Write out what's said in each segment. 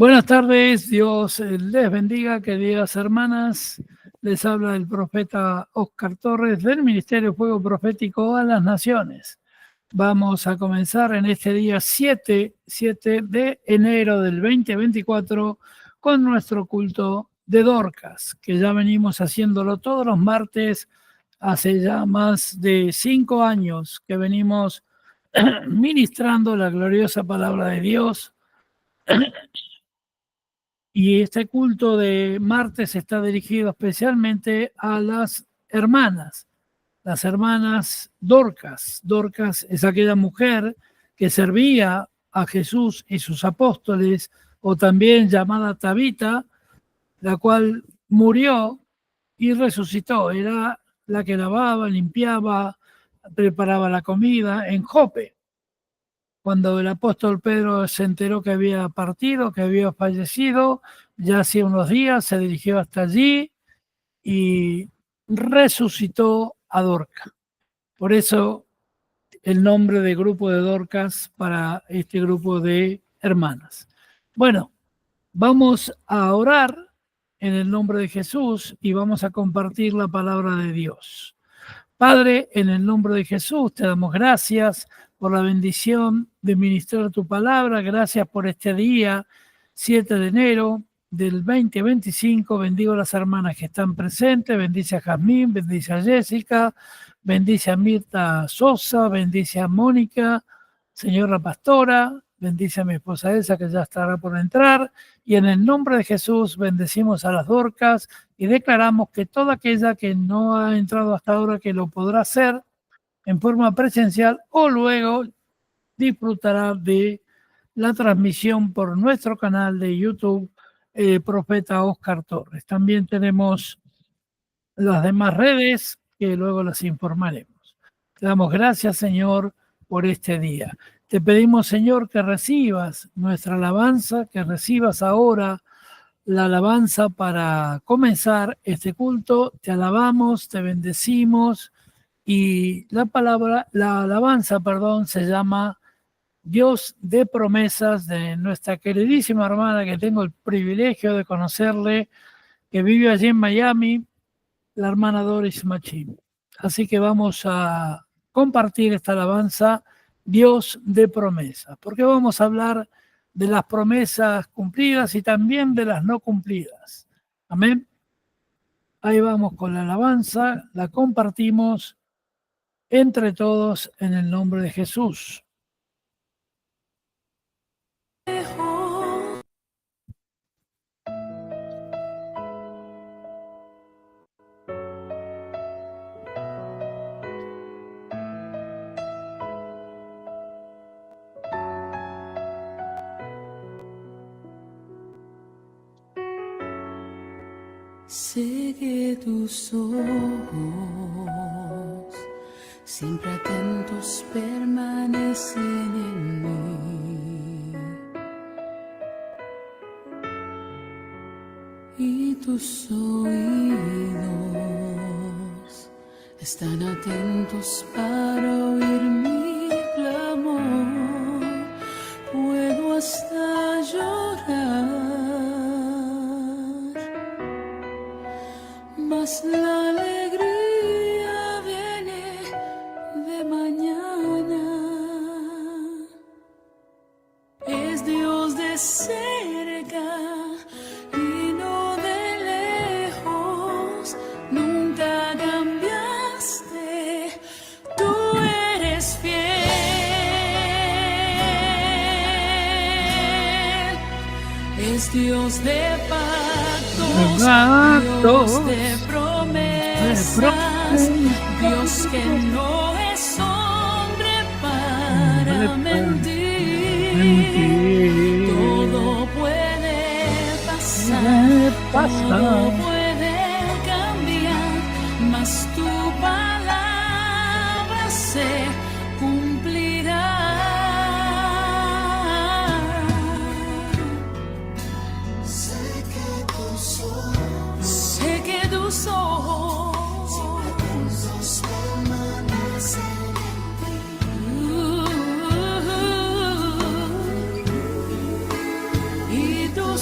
Buenas tardes, Dios les bendiga, queridas hermanas. Les habla el profeta Óscar Torres del Ministerio Fuego Profético a las Naciones. Vamos a comenzar en este día 7 de enero del 2024 con nuestro culto de Dorcas, que ya venimos haciéndolo todos los martes hace ya más de 5 años que venimos ministrando la gloriosa palabra de Dios. Y este culto de martes está dirigido especialmente a las hermanas Dorcas. Dorcas es aquella mujer que servía a Jesús y sus apóstoles, o también llamada Tabita, la cual murió y resucitó. Era la que lavaba, limpiaba, preparaba la comida en Jope. Cuando el apóstol Pedro se enteró que había partido, que había fallecido, ya hacía unos días se dirigió hasta allí y resucitó a Dorcas. Por eso el nombre de grupo de Dorcas para este grupo de hermanas. Bueno, vamos a orar en el nombre de Jesús y vamos a compartir la palabra de Dios. Padre, en el nombre de Jesús te damos gracias por la bendición de ministrar tu palabra. Gracias por este día, 7 de enero del 2025. Bendigo a las hermanas que están presentes. Bendice a Jazmín, bendice a Jessica, bendice a Mirta Sosa, bendice a Mónica, señora pastora, bendice a mi esposa Elsa, que ya estará por entrar. Y en el nombre de Jesús bendecimos a las Dorcas y declaramos que toda aquella que no ha entrado hasta ahora, que lo podrá hacer en forma presencial o luego disfrutará de la transmisión por nuestro canal de YouTube, Profeta Óscar Torres. También tenemos las demás redes que luego las informaremos. Te damos gracias, Señor, por este día. Te pedimos, Señor, que recibas nuestra alabanza, que recibas ahora la alabanza para comenzar este culto. Te alabamos, te bendecimos y la alabanza, se llama Dios de promesas, de nuestra queridísima hermana que tengo el privilegio de conocerle, que vive allí en Miami, la hermana Doris Machín. Así que vamos a compartir esta alabanza, Dios de promesas, porque vamos a hablar de las promesas cumplidas y también de las no cumplidas. Amén. Ahí vamos con la alabanza, la compartimos entre todos en el nombre de Jesús. Sé que tus ojos, siempre atentos, permanecen en mí, y tus oídos están atentos para oír mi clamor. Puedo hasta llorar, mas la alegría viene de mañana. Es Dios de cerca y no de lejos. Nunca cambiaste, tú eres fiel. Es Dios de pactos, Dios de promesas, Dios que no es hombre para mentir. Todo puede pasar, todo puede cambiar, mas tu palabra se cumplirá. Sé que tus ojos permanecen en ti, y tus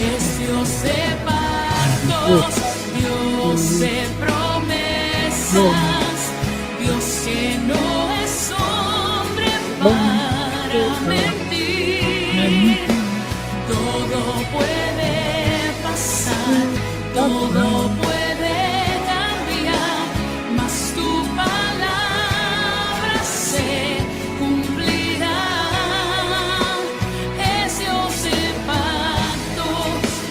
Es Dios de pactos, Dios de promesas, Dios que no es hombre para mentir. Todo puede pasar, todo puede cambiar, mas tu palabra se cumplirá. Es Dios de pacto,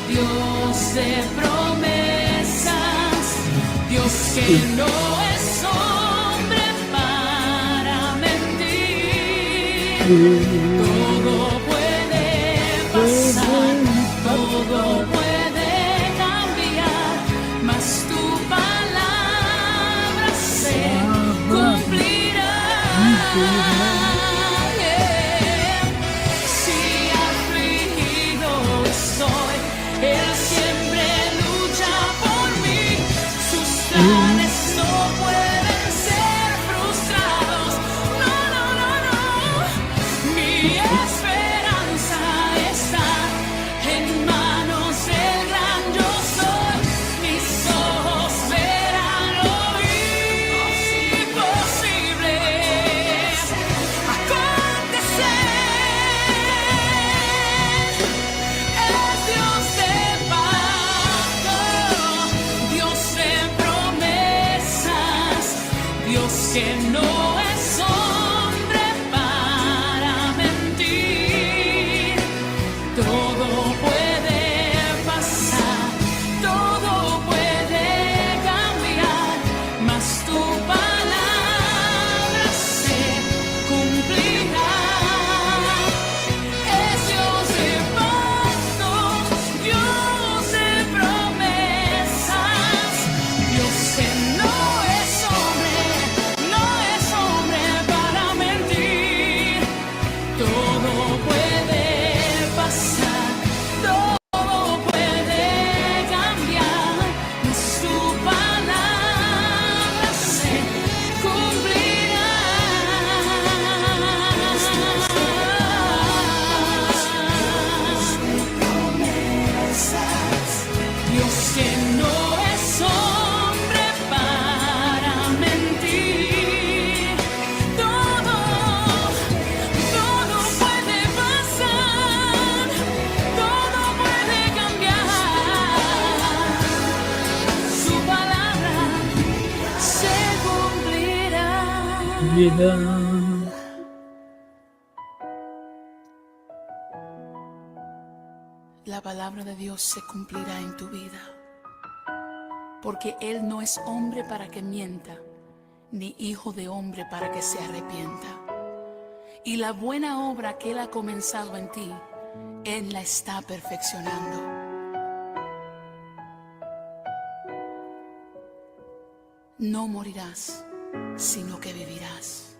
Dios de promesas, Dios que no es hombre para mentir. Todo puede pasar, todo puede cambiar, mas tu palabra se cumplirá. Si afligido estoy, Él siempre lucha por mí. Sus planes no pueden ser frustrados. No, no, no, no. Mi esperanza está en manos del gran yo soy. Mis ojos verán lo imposible acontecer. Es Dios de pacto, Dios de promesas, Dios que no es hombre para mentir. Todo puede pasar, todo puede cambiar, mas tu palabra se cumplirá. Es Dios de pactos, Dios de promesas, Dios que no es hombre para mentir. Todo puede pasar, todo puede cambiar, mas tu palabra se cumplirá. Dios que no es hombre para mentir. Todo puede pasar, todo puede cambiar. Su palabra se cumplirá. La palabra de Dios se cumplirá en tu vida, porque Él no es hombre para que mienta, ni hijo de hombre para que se arrepienta. Y la buena obra que Él ha comenzado en ti, Él la está perfeccionando. No morirás, sino que vivirás.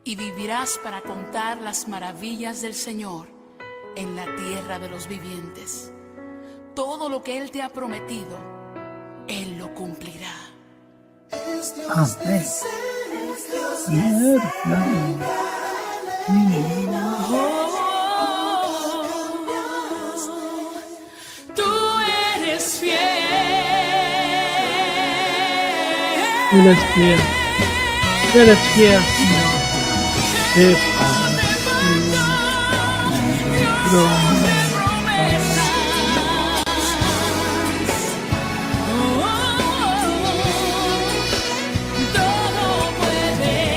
Y vivirás para contar las maravillas del Señor en la tierra de los vivientes. Todo lo que Él te ha prometido, Él lo cumplirá. Amén. Tú eres fiel. Eres fiel, Señor. Es Todo puede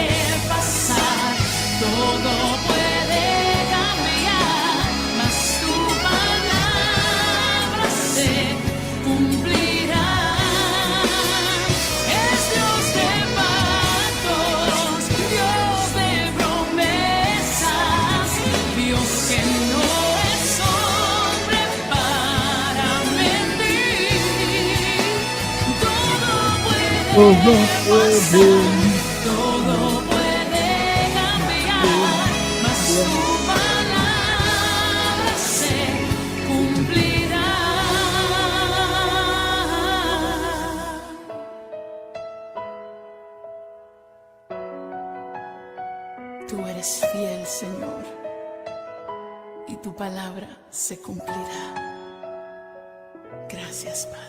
pasar, todo puede cambiar, mas tu palabra se cumplirá. Es Dios de pactos, Dios de promesas, Dios que no es hombre para mentir. Todo puede cambiar, mas tu palabra se cumplirá. Tú eres fiel, Señor, y tu palabra se cumplirá. Gracias, Padre.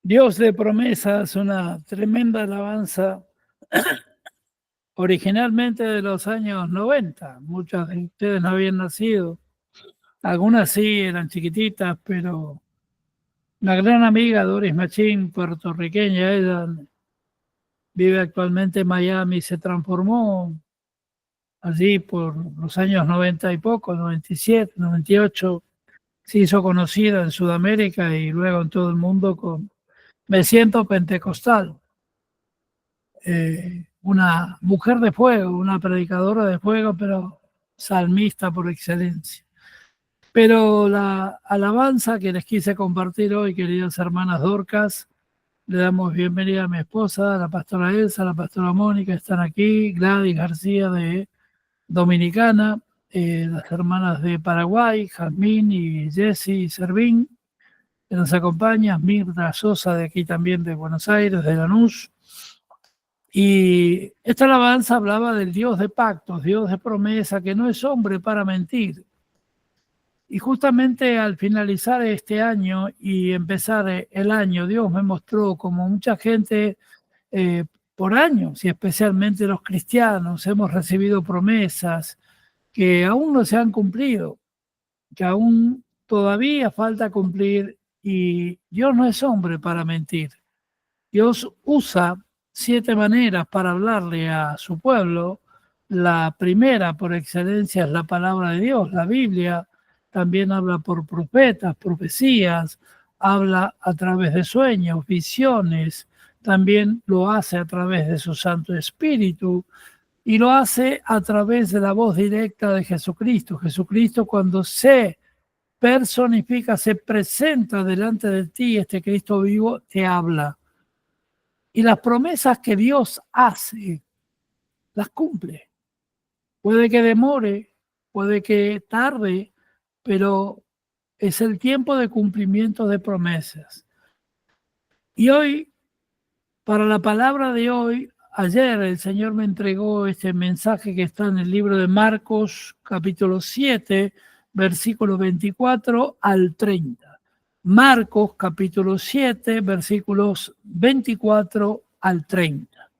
Dios de promesas, una tremenda alabanza, originalmente de los años 90. Muchas de ustedes no habían nacido. Algunas sí eran chiquititas, pero una gran amiga, Doris Machín, puertorriqueña, ella vive actualmente en Miami, se transformó allí por los años 90 y poco, 97, 98, se hizo conocida en Sudamérica y luego en todo el mundo con Me Siento Pentecostal. Una mujer de fuego, una predicadora de fuego, pero salmista por excelencia. Pero la alabanza que les quise compartir hoy, queridas hermanas Dorcas, le damos bienvenida a mi esposa, la pastora Elsa, la pastora Mónica, están aquí, Gladys García de Dominicana, las hermanas de Paraguay, Jazmín y Jessy Servín, que nos acompaña, Mirta Sosa de aquí también de Buenos Aires, de Lanús. Y esta alabanza hablaba del Dios de pactos, Dios de promesa, que no es hombre para mentir. Y justamente al finalizar este año y empezar el año, Dios me mostró como mucha gente por años, y especialmente los cristianos, hemos recibido promesas que aún no se han cumplido, que aún todavía falta cumplir, y Dios no es hombre para mentir. Dios usa 7 maneras para hablarle a su pueblo. La primera, por excelencia, es la palabra de Dios, la Biblia. También habla por profetas, profecías, habla a través de sueños, visiones, también lo hace a través de su Santo Espíritu y lo hace a través de la voz directa de Jesucristo. Jesucristo, cuando se personifica, se presenta delante de ti, este Cristo vivo te habla. Y las promesas que Dios hace, las cumple. Puede que demore, puede que tarde, pero es el tiempo de cumplimiento de promesas. Y hoy, para la palabra de hoy, ayer el Señor me entregó este mensaje que está en el libro de Marcos, capítulo 7, versículos 24 al 30. Marcos, capítulo 7, versículos 24 al 30.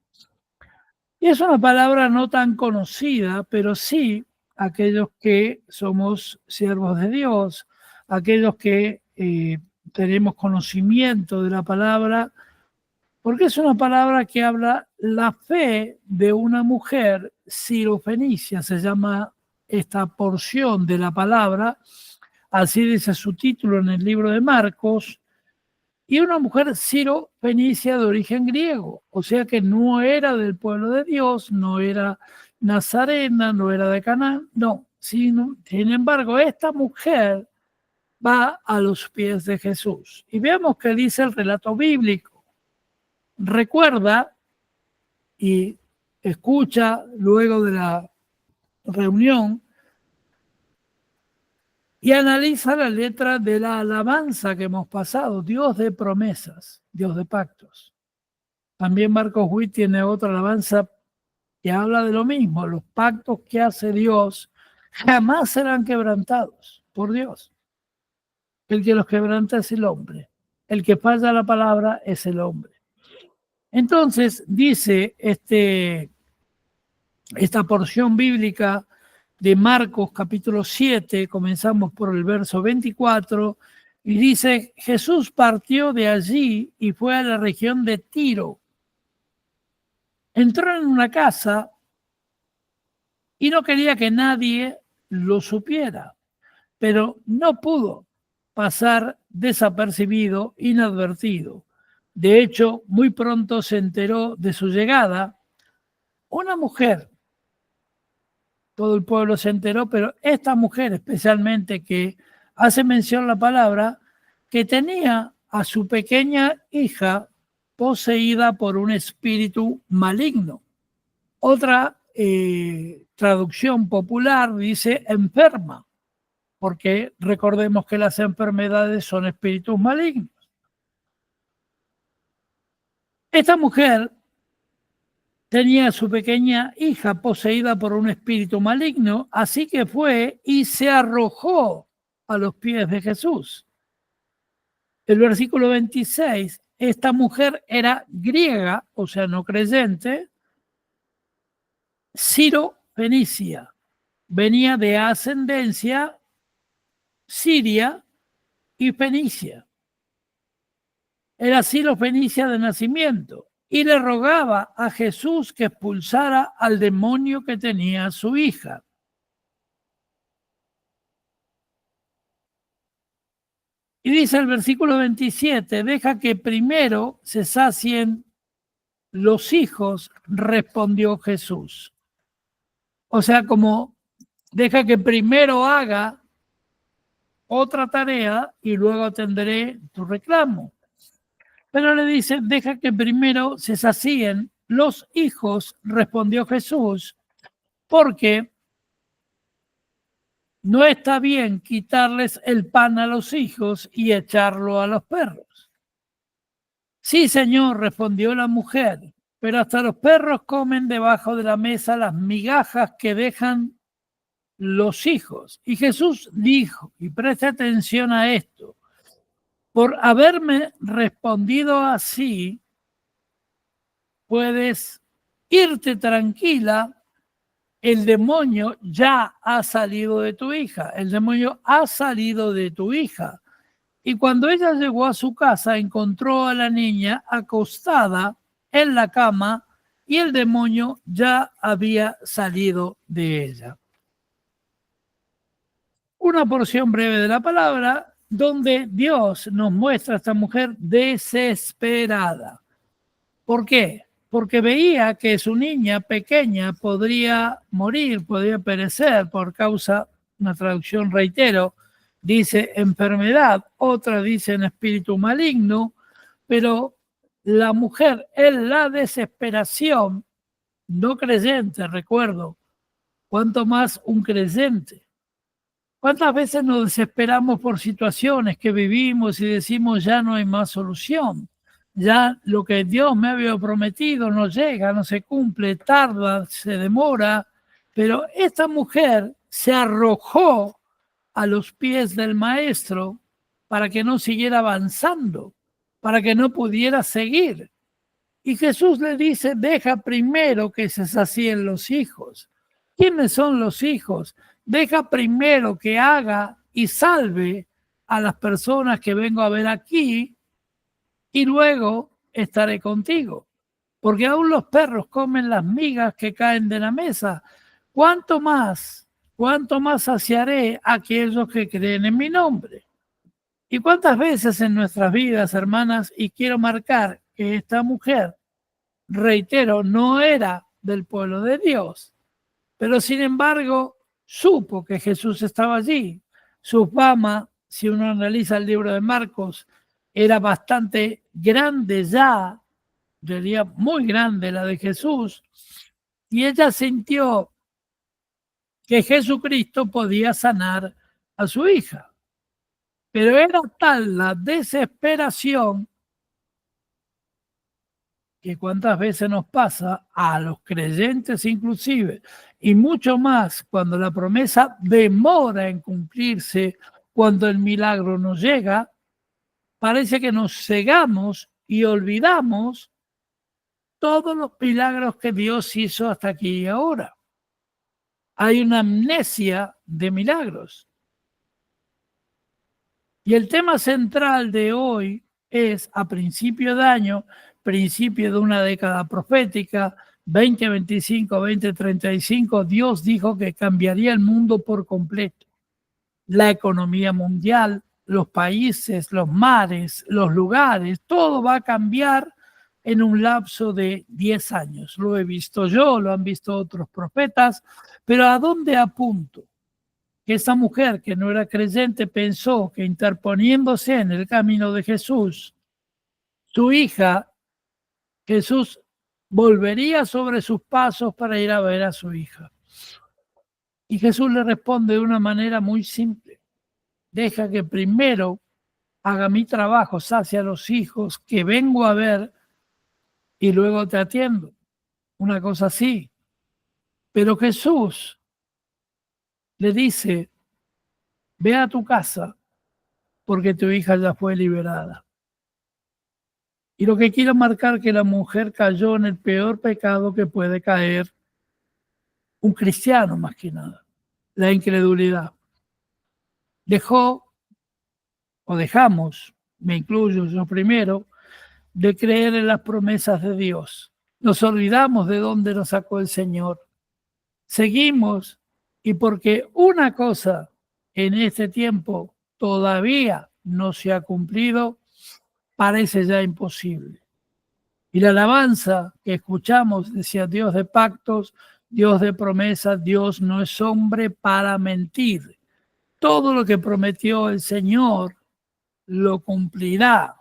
Y es una palabra no tan conocida, pero sí aquellos que somos siervos de Dios, aquellos que tenemos conocimiento de la palabra, porque es una palabra que habla la fe de una mujer sirofenicia, se llama esta porción de la palabra, así dice su título en el libro de Marcos, y una mujer sirofenicia de origen griego, o sea que no era del pueblo de Dios, no era nazarena, no era de Canaán, no. Sin embargo, esta mujer va a los pies de Jesús. Y veamos qué dice el relato bíblico. Recuerda y escucha luego de la reunión y analiza la letra de la alabanza que hemos pasado, Dios de promesas, Dios de pactos. También Marcos Witt tiene otra alabanza que habla de lo mismo, los pactos que hace Dios jamás serán quebrantados por Dios. El que los quebranta es el hombre, el que falla la palabra es el hombre. Entonces dice esta porción bíblica de Marcos capítulo 7, comenzamos por el verso 24, y dice, Jesús partió de allí y fue a la región de Tiro. Entró en una casa y no quería que nadie lo supiera, pero no pudo pasar desapercibido, inadvertido. De hecho, muy pronto se enteró de su llegada una mujer. Todo el pueblo se enteró, pero esta mujer especialmente que hace mención la palabra, que tenía a su pequeña hija poseída por un espíritu maligno. Otra traducción popular dice enferma, porque recordemos que las enfermedades son espíritus malignos. Esta mujer tenía a su pequeña hija poseída por un espíritu maligno, así que fue y se arrojó a los pies de Jesús. El versículo 26, esta mujer era griega, o sea, no creyente, Ciro-Fenicia, venía de ascendencia siria y fenicia. Era Ciro-Fenicia de nacimiento y le rogaba a Jesús que expulsara al demonio que tenía su hija. Y dice el versículo 27, deja que primero se sacien los hijos, respondió Jesús. O sea, como deja que primero haga otra tarea y luego atenderé tu reclamo. Pero le dice, deja que primero se sacien los hijos, respondió Jesús, porque no está bien quitarles el pan a los hijos y echarlo a los perros. Sí, señor, respondió la mujer, pero hasta los perros comen debajo de la mesa las migajas que dejan los hijos. Y Jesús dijo, y preste atención a esto, por haberme respondido así, puedes irte tranquila, el demonio ya ha salido de tu hija, el demonio ha salido de tu hija. Y cuando ella llegó a su casa, encontró a la niña acostada en la cama y el demonio ya había salido de ella. Una porción breve de la palabra donde Dios nos muestra a esta mujer desesperada. ¿Por qué? Porque veía que su niña pequeña podría morir, podría perecer por causa, una traducción reitero, dice enfermedad, otra dice en espíritu maligno, pero la mujer en la desesperación, no creyente, recuerdo, cuanto más un creyente. ¿Cuántas veces nos desesperamos por situaciones que vivimos y decimos ya no hay más solución? Ya lo que Dios me había prometido no llega, no se cumple, tarda, se demora. Pero esta mujer se arrojó a los pies del maestro para que no siguiera avanzando, para que no pudiera seguir. Y Jesús le dice, deja primero que se sacien los hijos. ¿Quiénes son los hijos? Deja primero que haga y salve a las personas que vengo a ver aquí y luego estaré contigo. Porque aún los perros comen las migas que caen de la mesa. ¿Cuánto más saciaré a aquellos que creen en mi nombre? ¿Y cuántas veces en nuestras vidas, hermanas, y quiero marcar que esta mujer, reitero, no era del pueblo de Dios, pero sin embargo supo que Jesús estaba allí. Su fama, si uno analiza el libro de Marcos, era bastante grande ya, diría muy grande la de Jesús, y ella sintió que Jesucristo podía sanar a su hija. Pero era tal la desesperación que cuántas veces nos pasa a los creyentes inclusive, y mucho más cuando la promesa demora en cumplirse, cuando el milagro nos llega, parece que nos cegamos y olvidamos todos los milagros que Dios hizo hasta aquí y ahora. Hay una amnesia de milagros. Y el tema central de hoy es, a principio de año, principio de una década profética, 2025, 2035, Dios dijo que cambiaría el mundo por completo. La economía mundial, los países, los mares, los lugares, todo va a cambiar en un lapso de 10 años. Lo he visto yo, lo han visto otros profetas, pero ¿a dónde apunto? Que esa mujer que no era creyente pensó que interponiéndose en el camino de Jesús, su hija, Jesús volvería sobre sus pasos para ir a ver a su hija. Y Jesús le responde de una manera muy simple. Deja que primero haga mi trabajo, sacia a los hijos que vengo a ver y luego te atiendo. una cosa así. Pero Jesús le dice, ve a tu casa porque tu hija ya fue liberada. Y lo que quiero marcar que la mujer cayó en el peor pecado que puede caer un cristiano más que nada, la incredulidad. Dejamos, me incluyo yo primero, de creer en las promesas de Dios. Nos olvidamos de dónde nos sacó el Señor. Seguimos y porque una cosa en este tiempo todavía no se ha cumplido, parece ya imposible. Y la alabanza que escuchamos decía Dios de pactos, Dios de promesas, Dios no es hombre para mentir. Todo lo que prometió el Señor lo cumplirá.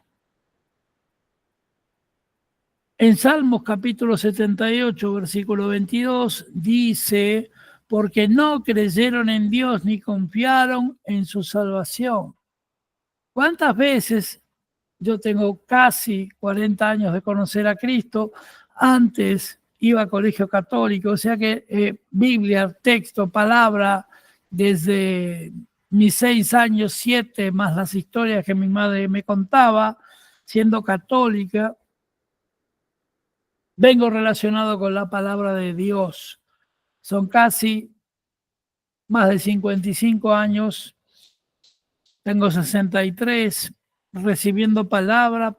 En Salmos capítulo 78, versículo 22, dice, porque no creyeron en Dios ni confiaron en su salvación. ¿Cuántas veces? Yo tengo casi 40 años de conocer a Cristo. Antes iba a colegio católico, o sea que Biblia, texto, palabra, desde mis 6 años, 7, más las historias que mi madre me contaba, siendo católica, vengo relacionado con la palabra de Dios. Son casi más de 55 años, tengo 63, recibiendo palabra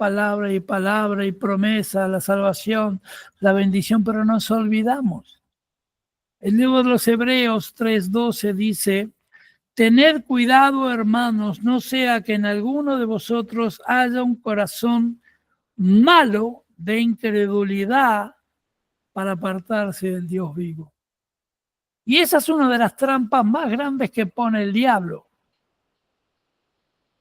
y promesa, la salvación, la bendición, pero nos olvidamos. El libro de los Hebreos 3:12 dice, tened cuidado, hermanos, no sea que en alguno de vosotros haya un corazón malo de incredulidad para apartarse del Dios vivo. Y esa es una de las trampas más grandes que pone el diablo.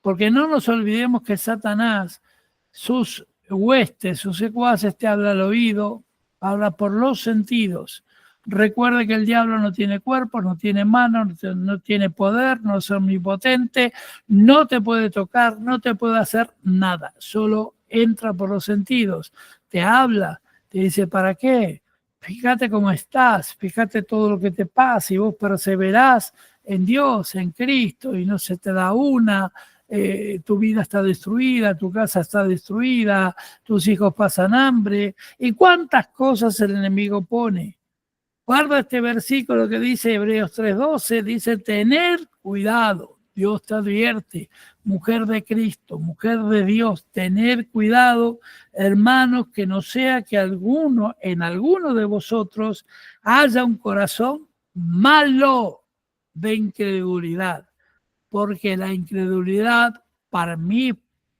Porque no nos olvidemos que Satanás, sus huestes, sus secuaces, te habla al oído, habla por los sentidos. Recuerde que el diablo no tiene cuerpo, no tiene mano, no tiene poder, no es omnipotente, no te puede tocar, no te puede hacer nada. Solo entra por los sentidos, te habla, te dice, ¿para qué? Fíjate cómo estás, fíjate todo lo que te pasa y vos perseverás en Dios, en Cristo, y no se te da una. Tu vida está destruida, tu casa está destruida, tus hijos pasan hambre. ¿Y cuántas cosas el enemigo pone? Guarda este versículo que dice Hebreos 3:12, dice, tener cuidado. Dios te advierte, mujer de Cristo, mujer de Dios, tener cuidado, hermanos, que no sea que en alguno de vosotros haya un corazón malo de incredulidad. Porque la incredulidad, para mi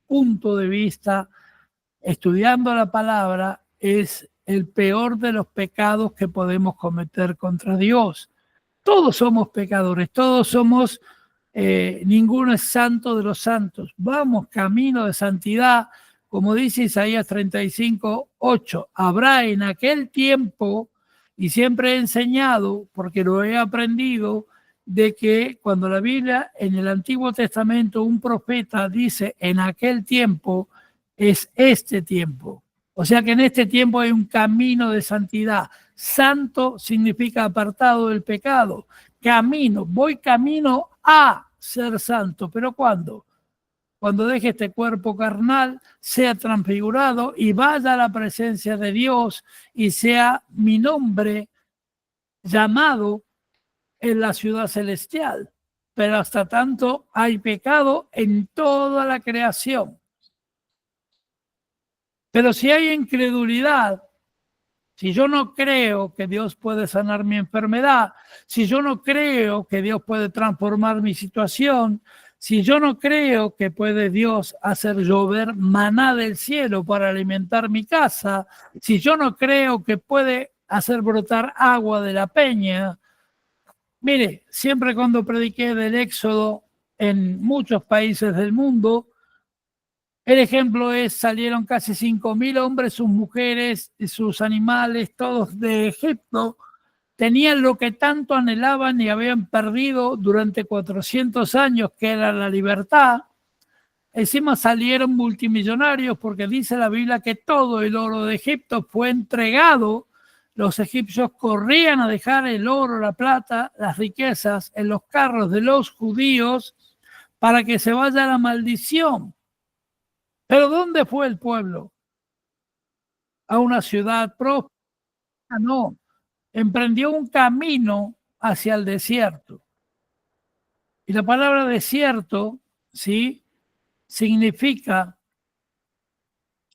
punto de vista, estudiando la palabra, es el peor de los pecados que podemos cometer contra Dios. Todos somos pecadores, todos somos, ninguno es santo de los santos. Vamos camino de santidad, como dice Isaías 35:8. Habrá en aquel tiempo, y siempre he enseñado, porque lo he aprendido, de que cuando la Biblia en el Antiguo Testamento un profeta dice en aquel tiempo, es este tiempo. O sea que en este tiempo hay un camino de santidad. Santo significa apartado del pecado. Voy camino a ser santo. ¿Pero cuándo? Cuando deje este cuerpo carnal, sea transfigurado y vaya a la presencia de Dios y sea mi nombre llamado en la ciudad celestial. Pero hasta tanto hay pecado en toda la creación. Pero si hay incredulidad, si yo no creo que Dios puede sanar mi enfermedad, si yo no creo que Dios puede transformar mi situación, si yo no creo que puede Dios hacer llover maná del cielo para alimentar mi casa, si yo no creo que puede hacer brotar agua de la peña. Mire, siempre cuando prediqué del Éxodo en muchos países del mundo, el ejemplo es, salieron casi 5.000 hombres, sus mujeres, sus animales, todos de Egipto, tenían lo que tanto anhelaban y habían perdido durante 400 años, que era la libertad. Encima salieron multimillonarios porque dice la Biblia que todo el oro de Egipto fue entregado los egipcios corrían a dejar el oro, la plata, las riquezas en los carros de los judíos para que se vaya la maldición. Pero ¿dónde fue el pueblo? ¿A una ciudad próspera? No, emprendió un camino hacia el desierto. Y la palabra desierto, ¿sí?, significa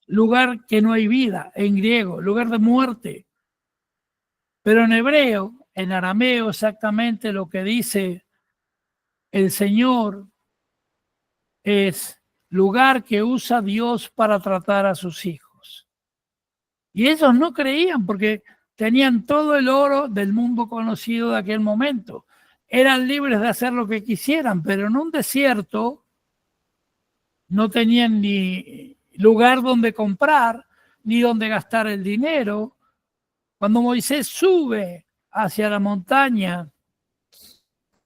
lugar que no hay vida, en griego, lugar de muerte. Pero en hebreo, en arameo, exactamente lo que dice el Señor es lugar que usa Dios para tratar a sus hijos. Y ellos no creían porque tenían todo el oro del mundo conocido de aquel momento. Eran libres de hacer lo que quisieran, pero en un desierto no tenían ni lugar donde comprar, ni donde gastar el dinero. Cuando Moisés sube hacia la montaña,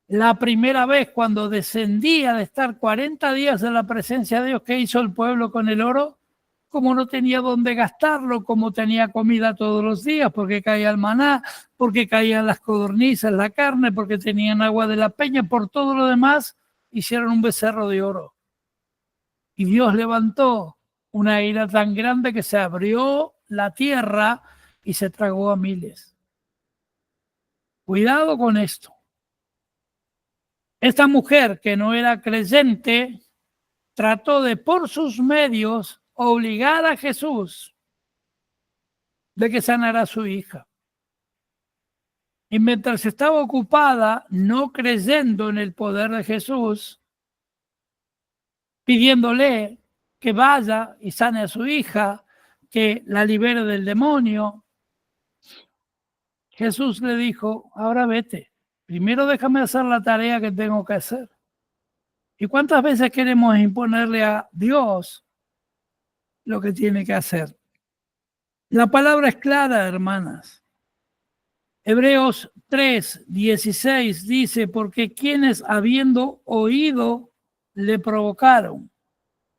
la primera vez cuando descendía de estar 40 días en la presencia de Dios, ¿qué hizo el pueblo con el oro? Como no tenía dónde gastarlo, como tenía comida todos los días, porque caía el maná, porque caían las codornices, la carne, porque tenían agua de la peña, por todo lo demás, hicieron un becerro de oro. Y Dios levantó una ira tan grande que se abrió la tierra y se tragó a miles. Cuidado con esto. Esta mujer que no era creyente trató de, por sus medios, obligar a Jesús de que sanara a su hija. Y mientras estaba ocupada, no creyendo en el poder de Jesús, pidiéndole que vaya y sane a su hija, que la libere del demonio, Jesús le dijo, ahora vete, primero déjame hacer la tarea que tengo que hacer. ¿Y cuántas veces queremos imponerle a Dios lo que tiene que hacer? La palabra es clara, hermanas. Hebreos 3:16 dice, porque quienes habiendo oído le provocaron.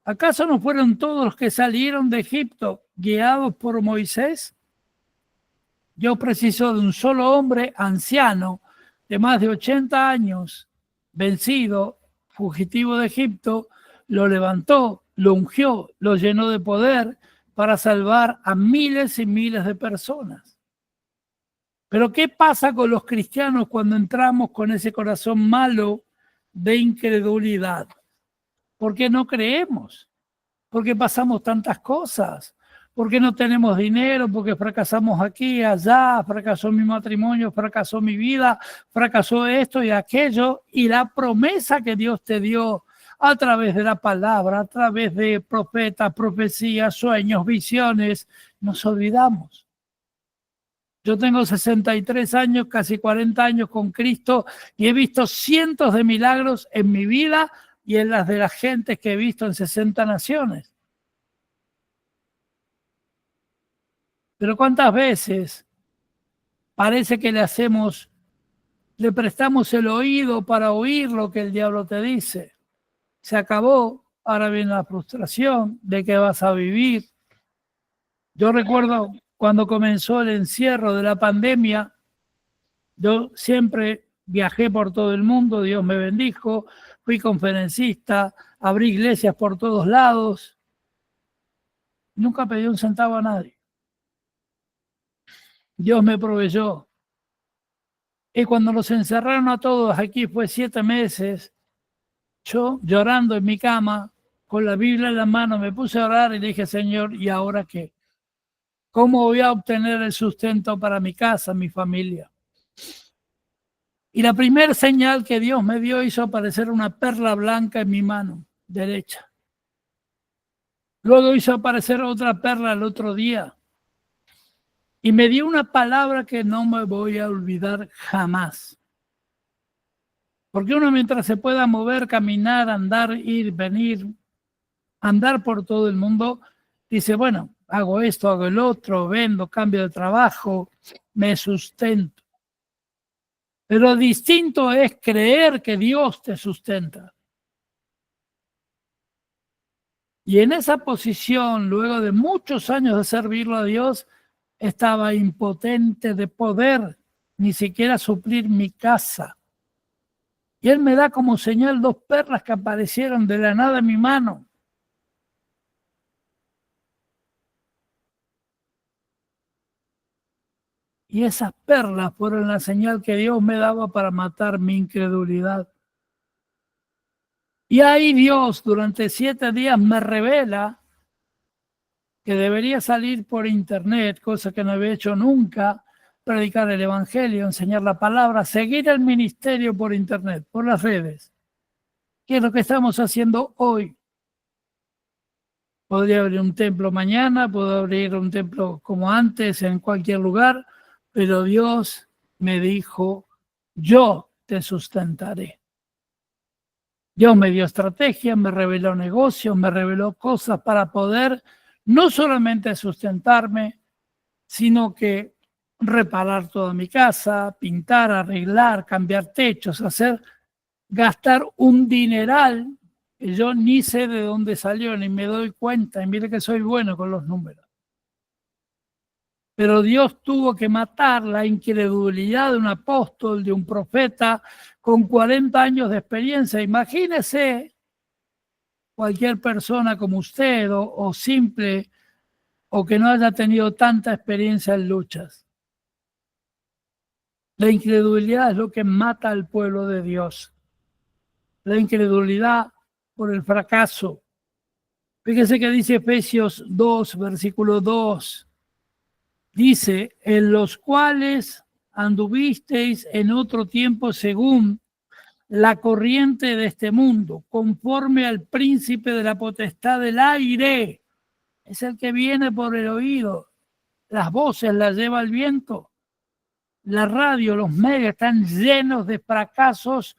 ¿Acaso no fueron todos los que salieron de Egipto guiados por Moisés? Yo preciso de un solo hombre anciano de más de 80 años, vencido, fugitivo de Egipto, lo levantó, lo ungió, lo llenó de poder para salvar a miles y miles de personas. Pero ¿qué pasa con los cristianos cuando entramos con ese corazón malo de incredulidad? ¿Por qué no creemos? Porque pasamos tantas cosas, porque no tenemos dinero, porque fracasamos aquí, allá, fracasó mi matrimonio, fracasó mi vida, fracasó esto y aquello, y la promesa que Dios te dio a través de la palabra, a través de profetas, profecías, sueños, visiones, nos olvidamos. Yo tengo 63 años, casi 40 años con Cristo y he visto cientos de milagros en mi vida y en las de las gentes que he visto en 60 naciones. Pero ¿cuántas veces parece que le prestamos el oído para oír lo que el diablo te dice? Se acabó, ahora viene la frustración de que vas a vivir. Yo recuerdo cuando comenzó el encierro de la pandemia, yo siempre viajé por todo el mundo, Dios me bendijo, fui conferencista, abrí iglesias por todos lados, nunca pedí un centavo a nadie. Dios me proveyó. Y cuando los encerraron a todos, aquí fue 7 meses, yo llorando en mi cama, con la Biblia en la mano, me puse a orar y le dije, Señor, ¿y ahora qué? ¿Cómo voy a obtener el sustento para mi casa, mi familia? Y la primera señal que Dios me dio hizo aparecer una perla blanca en mi mano derecha. Luego hizo aparecer otra perla el otro día. Y me dio una palabra que no me voy a olvidar jamás. Porque uno mientras se pueda mover, caminar, andar, ir, venir, andar por todo el mundo, dice, bueno, hago esto, hago el otro, vendo, cambio de trabajo, me sustento. Pero distinto es creer que Dios te sustenta. Y en esa posición, luego de muchos años de servirlo a Dios, estaba impotente de poder ni siquiera suplir mi casa. Y él me da como señal 2 perlas que aparecieron de la nada en mi mano. Y esas perlas fueron la señal que Dios me daba para matar mi incredulidad. Y ahí Dios durante 7 días me revela que debería salir por internet, cosa que no había hecho nunca, predicar el evangelio, enseñar la palabra, seguir el ministerio por internet, por las redes. ¿Qué es lo que estamos haciendo hoy? Podría abrir un templo mañana, puedo abrir un templo como antes en cualquier lugar, pero Dios me dijo, yo te sustentaré. Dios me dio estrategia, me reveló negocios, me reveló cosas para poder no solamente sustentarme, sino que reparar toda mi casa, pintar, arreglar, cambiar techos, gastar un dineral que yo ni sé de dónde salió, ni me doy cuenta, y mire que soy bueno con los números. Pero Dios tuvo que matar la incredulidad de un apóstol, de un profeta con 40 años de experiencia. Imagínese cualquier persona como usted o simple o que no haya tenido tanta experiencia en luchas. La incredulidad es lo que mata al pueblo de Dios. La incredulidad por el fracaso. Fíjese que dice Efesios 2, versículo 2. Dice, en los cuales anduvisteis en otro tiempo según la corriente de este mundo, conforme al príncipe de la potestad del aire. Es el que viene por el oído. Las voces las lleva el viento. La radio, los medios están llenos de fracasos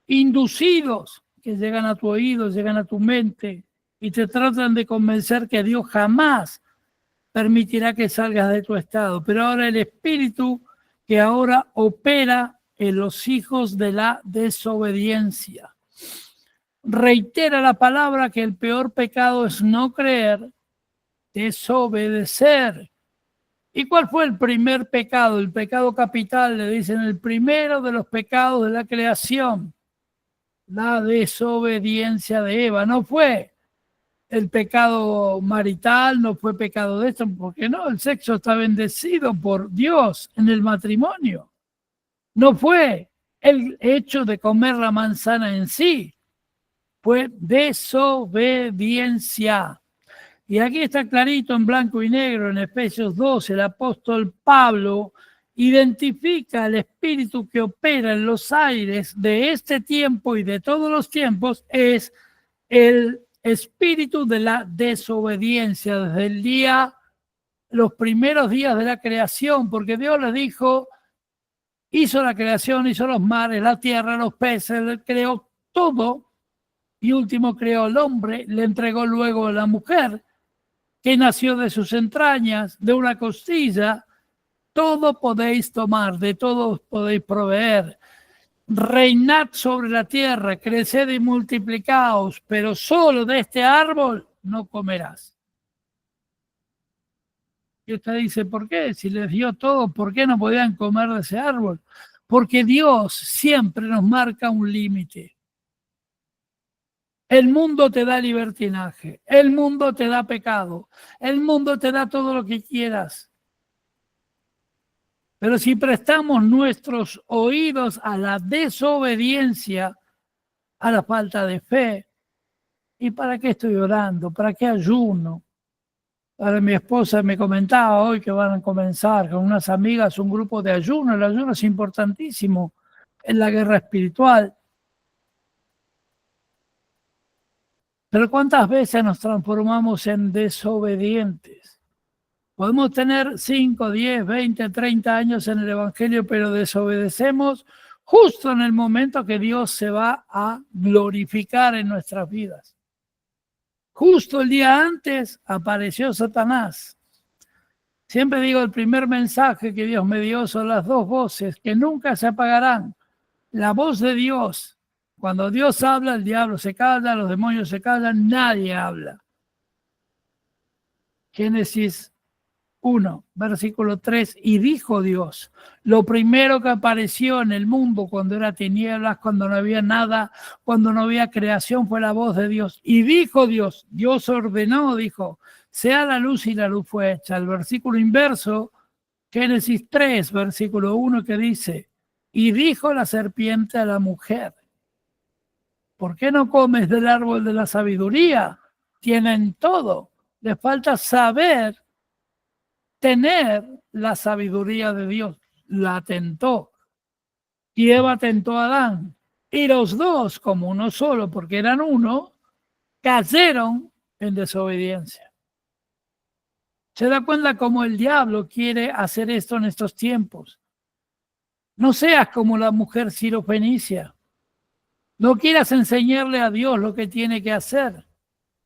inducidos que llegan a tu oído, llegan a tu mente y te tratan de convencer que Dios jamás permitirá que salgas de tu estado. Pero ahora el espíritu que ahora opera en los hijos de la desobediencia. Reitera la palabra que el peor pecado es no creer, desobedecer. ¿Y cuál fue el primer pecado? El pecado capital, le dicen, el primero de los pecados de la creación. La desobediencia de Eva. No fue el pecado marital, no fue pecado de esto, porque no, el sexo está bendecido por Dios en el matrimonio. No fue el hecho de comer la manzana en sí, fue desobediencia. Y aquí está clarito en blanco y negro en Efesios 2, el apóstol Pablo identifica el espíritu que opera en los aires de este tiempo y de todos los tiempos, es el espíritu de la desobediencia desde los primeros días de la creación, porque Dios le dijo, hizo la creación, hizo los mares, la tierra, los peces, le creó todo y último creó al hombre, le entregó luego a la mujer que nació de sus entrañas, de una costilla. Todo podéis tomar, de todo podéis proveer. Reinad sobre la tierra, creced y multiplicaos, pero solo de este árbol no comerás. Y usted dice, ¿por qué? Si les dio todo, ¿por qué no podían comer de ese árbol? Porque Dios siempre nos marca un límite. El mundo te da libertinaje, el mundo te da pecado, el mundo te da todo lo que quieras. Pero si prestamos nuestros oídos a la desobediencia, a la falta de fe, ¿y para qué estoy orando? ¿Para qué ayuno? Ahora mi esposa me comentaba hoy que van a comenzar con unas amigas un grupo de ayuno. El ayuno es importantísimo en la guerra espiritual. Pero ¿cuántas veces nos transformamos en desobedientes? Podemos tener 5, 10, 20, 30 años en el Evangelio, pero desobedecemos justo en el momento que Dios se va a glorificar en nuestras vidas. Justo el día antes apareció Satanás. Siempre digo, el primer mensaje que Dios me dio son las 2 voces que nunca se apagarán. La voz de Dios. Cuando Dios habla, el diablo se calla, los demonios se callan, nadie habla. Génesis 1, versículo 3, y dijo Dios, lo primero que apareció en el mundo cuando era tinieblas, cuando no había nada, cuando no había creación, fue la voz de Dios. Y dijo Dios, Dios ordenó, dijo, sea la luz y la luz fue hecha. El versículo inverso, Génesis 3, versículo 1, que dice, y dijo la serpiente a la mujer, ¿por qué no comes del árbol de la sabiduría? Tienen todo, les falta saber tener la sabiduría de Dios. La tentó. Y Eva tentó a Adán. Y los dos, como uno solo, porque eran uno, cayeron en desobediencia. ¿Se da cuenta cómo el diablo quiere hacer esto en estos tiempos? No seas como la mujer sirofenicia. No quieras enseñarle a Dios lo que tiene que hacer.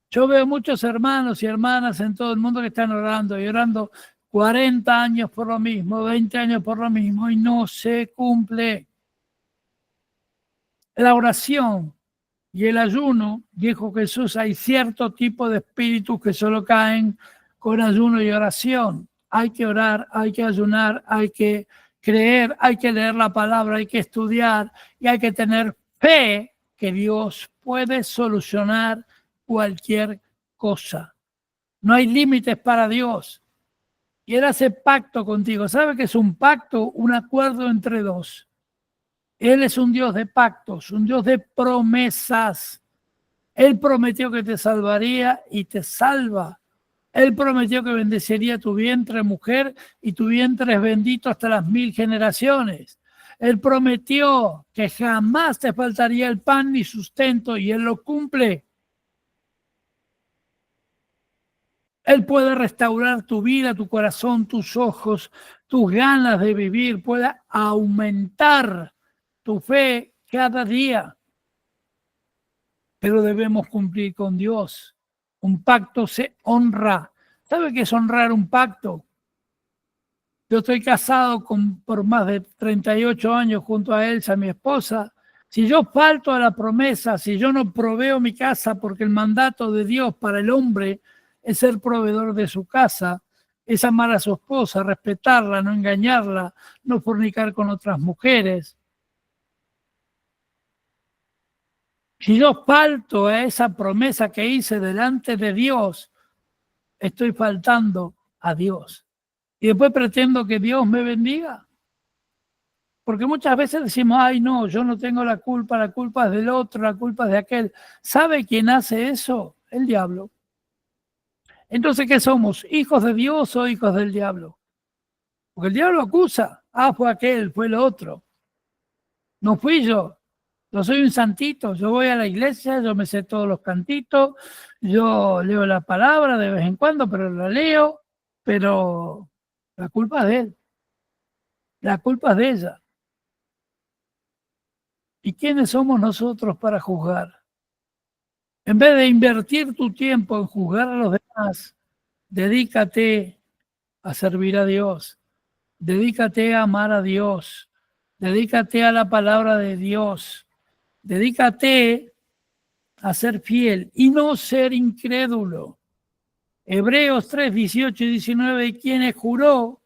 Yo veo muchos hermanos y hermanas en todo el mundo que están orando y orando 40 años por lo mismo, 20 años por lo mismo y no se cumple. La oración y el ayuno, dijo Jesús, hay cierto tipo de espíritus que solo caen con ayuno y oración. Hay que orar, hay que ayunar, hay que creer, hay que leer la palabra, hay que estudiar y hay que tener fe que Dios puede solucionar cualquier cosa. No hay límites para Dios. Y Él hace pacto contigo. ¿Sabe qué es un pacto? Un acuerdo entre dos. Él es un Dios de pactos, un Dios de promesas. Él prometió que te salvaría y te salva. Él prometió que bendeciría tu vientre, mujer, y tu vientre es bendito hasta las 1000 generaciones. Él prometió que jamás te faltaría el pan ni sustento, y Él lo cumple. Él puede restaurar tu vida, tu corazón, tus ojos, tus ganas de vivir, puede aumentar tu fe cada día. Pero debemos cumplir con Dios. Un pacto se honra. ¿Sabe qué es honrar un pacto? Yo estoy casado por más de 38 años junto a Elsa, mi esposa. Si yo falto a la promesa, si yo no proveo mi casa, porque el mandato de Dios para el hombre es ser proveedor de su casa, es amar a su esposa, respetarla, no engañarla, no fornicar con otras mujeres. Si yo falto a esa promesa que hice delante de Dios, estoy faltando a Dios. Y después pretendo que Dios me bendiga. Porque muchas veces decimos, ay no, yo no tengo la culpa es del otro, la culpa es de aquel. ¿Sabe quién hace eso? El diablo. Entonces, ¿qué somos? ¿Hijos de Dios o hijos del diablo? Porque el diablo acusa, fue aquel, fue el otro. No fui yo. Yo soy un santito, yo voy a la iglesia, yo me sé todos los cantitos, yo leo la palabra de vez en cuando, pero la leo, pero la culpa es de él, la culpa es de ella. ¿Y quiénes somos nosotros para juzgar? En vez de invertir tu tiempo en juzgar a los demás, dedícate a servir a Dios, dedícate a amar a Dios, dedícate a la palabra de Dios, dedícate a ser fiel y no ser incrédulo. Hebreos 3, 18 y 19, quienes juró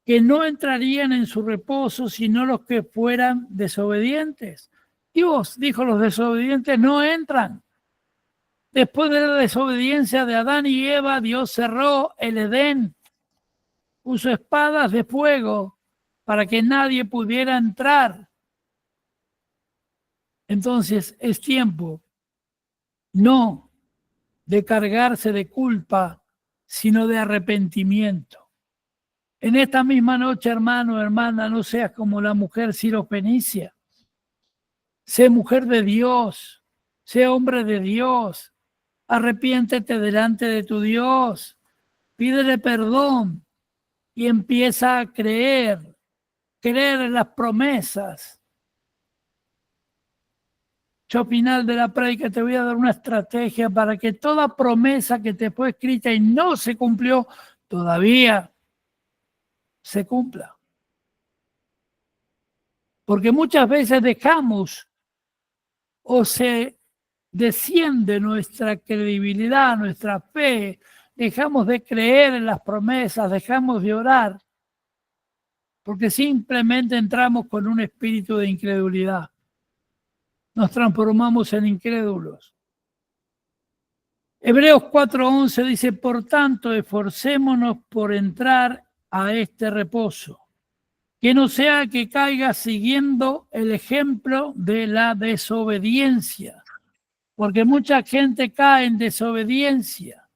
que no entrarían en su reposo sino los que fueran desobedientes. Dios dijo, los desobedientes no entran. Después de la desobediencia de Adán y Eva, Dios cerró el Edén, puso espadas de fuego para que nadie pudiera entrar. Entonces es tiempo no de cargarse de culpa, sino de arrepentimiento. En esta misma noche, hermano, hermana, no seas como la mujer sirofenicia. Sé mujer de Dios, sé hombre de Dios. Arrepiéntete delante de tu Dios, pídele perdón y empieza a creer en las promesas. Yo al final de la prédica te voy a dar una estrategia para que toda promesa que te fue escrita y no se cumplió, todavía se cumpla. Porque muchas veces dejamos o se desciende nuestra credibilidad, nuestra fe, dejamos de creer en las promesas, dejamos de orar, porque simplemente entramos con un espíritu de incredulidad. Nos transformamos en incrédulos. Hebreos 4:11 dice, por tanto, esforcémonos por entrar a este reposo, que no sea que caiga siguiendo el ejemplo de la desobediencia, porque mucha gente cae en desobediencia.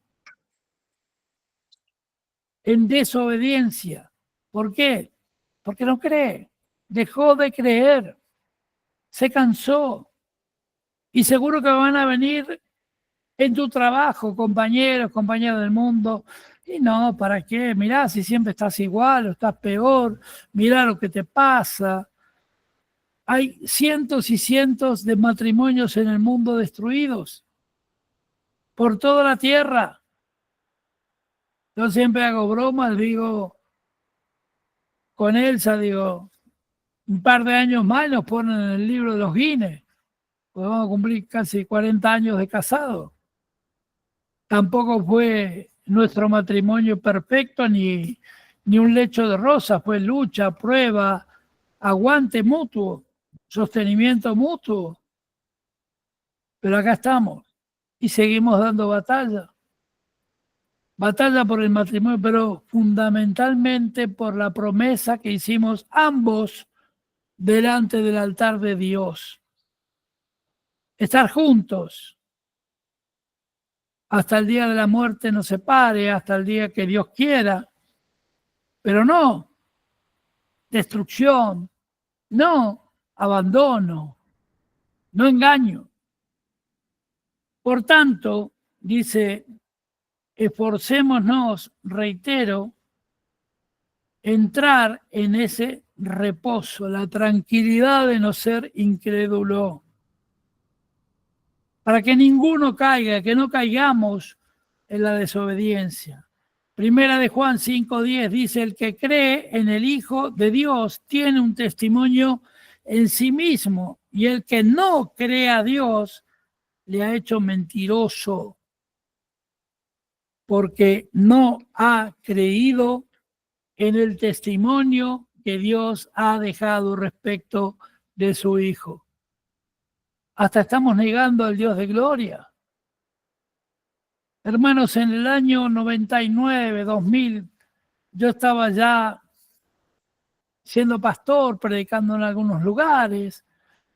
En desobediencia. ¿Por qué? Porque no cree, dejó de creer, se cansó. Y seguro que van a venir en tu trabajo, compañeros del mundo. Y no, ¿para qué? Mirá si siempre estás igual o estás peor. Mirá lo que te pasa. Hay cientos y cientos de matrimonios en el mundo destruidos por toda la tierra. Yo siempre hago bromas, digo, con Elsa, digo, un par de años más nos ponen en el libro de los Guinness. Pues vamos a cumplir casi 40 años de casado. Tampoco fue nuestro matrimonio perfecto ni un lecho de rosas, fue lucha, prueba, aguante mutuo, sostenimiento mutuo. Pero acá estamos y seguimos dando batalla. Batalla por el matrimonio, pero fundamentalmente por la promesa que hicimos ambos delante del altar de Dios. Estar juntos hasta el día de la muerte nos separe, hasta el día que Dios quiera, pero no destrucción, no abandono, no engaño. Por tanto, dice, esforcémonos, reitero, entrar en ese reposo, la tranquilidad de no ser incrédulo, para que ninguno caiga, que no caigamos en la desobediencia. Primera de Juan 5:10 dice, el que cree en el Hijo de Dios tiene un testimonio en sí mismo, y el que no cree a Dios le ha hecho mentiroso, porque no ha creído en el testimonio que Dios ha dejado respecto de su Hijo. Hasta estamos negando al Dios de gloria. Hermanos, en el año 99, 2000, yo estaba ya siendo pastor, predicando en algunos lugares,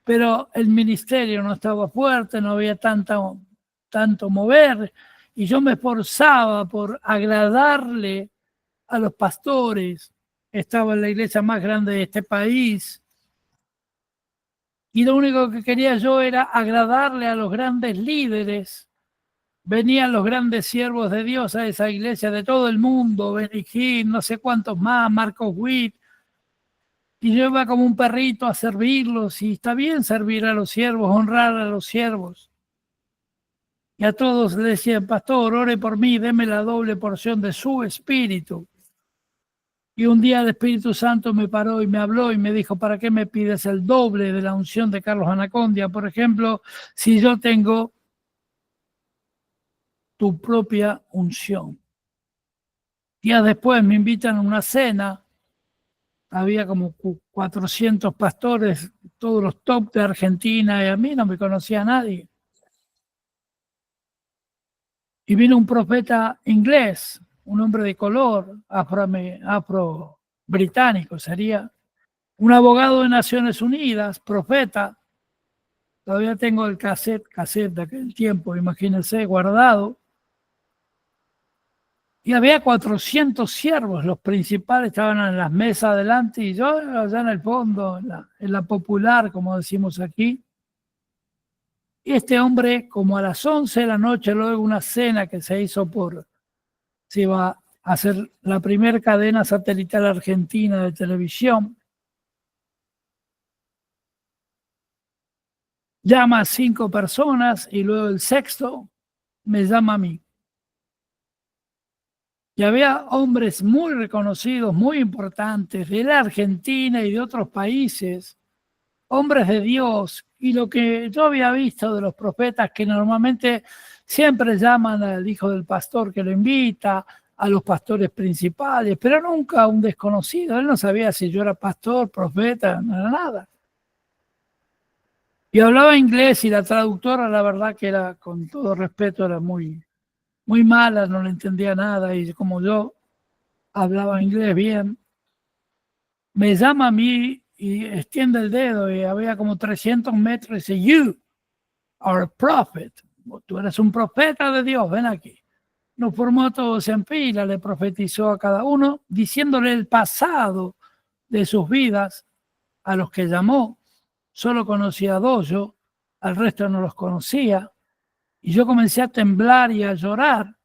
pero el ministerio no estaba fuerte, no había tanto mover, y yo me esforzaba por agradarle a los pastores. Estaba en la iglesia más grande de este país, y lo único que quería yo era agradarle a los grandes líderes. Venían los grandes siervos de Dios a esa iglesia de todo el mundo, Benny Hinn, no sé cuántos más, Marcos Witt, y yo iba como un perrito a servirlos, y está bien servir a los siervos, honrar a los siervos. Y a todos le decían, pastor, ore por mí, deme la doble porción de su espíritu. Y un día el Espíritu Santo me paró y me habló y me dijo, ¿para qué me pides el doble de la unción de Carlos Anacondia? Por ejemplo, si yo tengo tu propia unción. Días después me invitan a una cena, había como 400 pastores, todos los top de Argentina, y a mí no me conocía nadie. Y vino un profeta inglés, un hombre de color, afro-británico sería, un abogado de Naciones Unidas, profeta. Todavía tengo el cassette de aquel tiempo, imagínense, guardado. Y había 400 siervos, los principales estaban en las mesas adelante y yo allá en el fondo, en la popular, como decimos aquí. Y este hombre, como a las 11 de la noche, luego una cena que se hizo se iba a hacer la primera cadena satelital argentina de televisión, llama a 5 personas y luego el sexto me llama a mí. Y había hombres muy reconocidos, muy importantes, de la Argentina y de otros países, hombres de Dios, y lo que yo había visto de los profetas, que normalmente Siempre llaman al hijo del pastor que lo invita, a los pastores principales, pero nunca a un desconocido. Él no sabía si yo era pastor, profeta, no era nada. Y hablaba inglés y la traductora, la verdad que era, con todo respeto, era muy mala, no le entendía nada. Y como yo hablaba inglés bien, me llama a mí y extiende el dedo y había como 300 metros y dice, "You are a prophet". Tú eres un profeta de Dios, ven aquí. Nos formó a todos en fila, le profetizó a cada uno, diciéndole el pasado de sus vidas a los que llamó. Solo conocía a dos yo, al resto no los conocía. Y yo comencé a temblar y a llorar.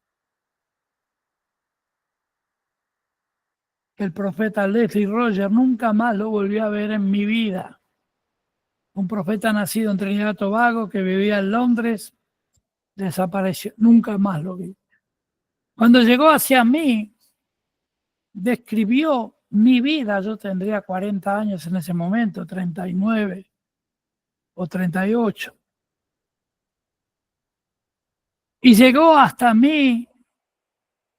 El profeta Leslie Roger nunca más lo volví a ver en mi vida. Un profeta nacido en Trinidad y Tobago que vivía en Londres, desapareció. Nunca más lo vi. Cuando llegó hacia mí, describió mi vida. Yo tendría 40 años en ese momento, 39 o 38. Y llegó hasta mí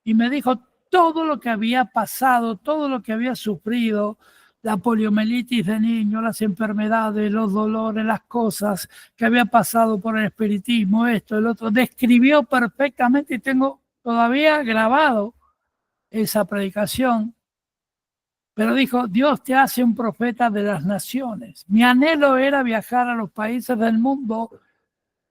y me dijo todo lo que había pasado, todo lo que había sufrido, la poliomielitis de niño, las enfermedades, los dolores, las cosas que había pasado por el espiritismo, esto, el otro. Describió perfectamente y tengo todavía grabado esa predicación. Pero dijo, Dios te hace un profeta de las naciones. Mi anhelo era viajar a los países del mundo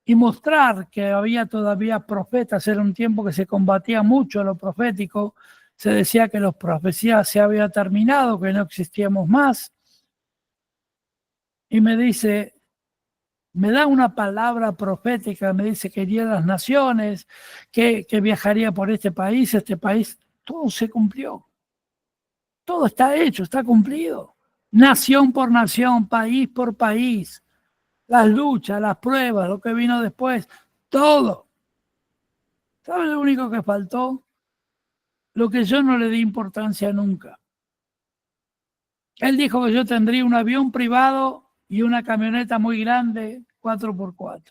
y mostrar que había todavía profetas. Era un tiempo que se combatía mucho lo profético. Se decía que las profecías se había terminado, que no existíamos más. Y me dice, me da una palabra profética, me dice que iría a las naciones, que viajaría por este país, todo se cumplió. Todo está hecho, está cumplido. Nación por nación, país por país. Las luchas, las pruebas, lo que vino después, todo. ¿Sabes lo único que faltó? Lo que yo no le di importancia nunca. Él dijo que yo tendría un avión privado y una camioneta muy grande, 4x4.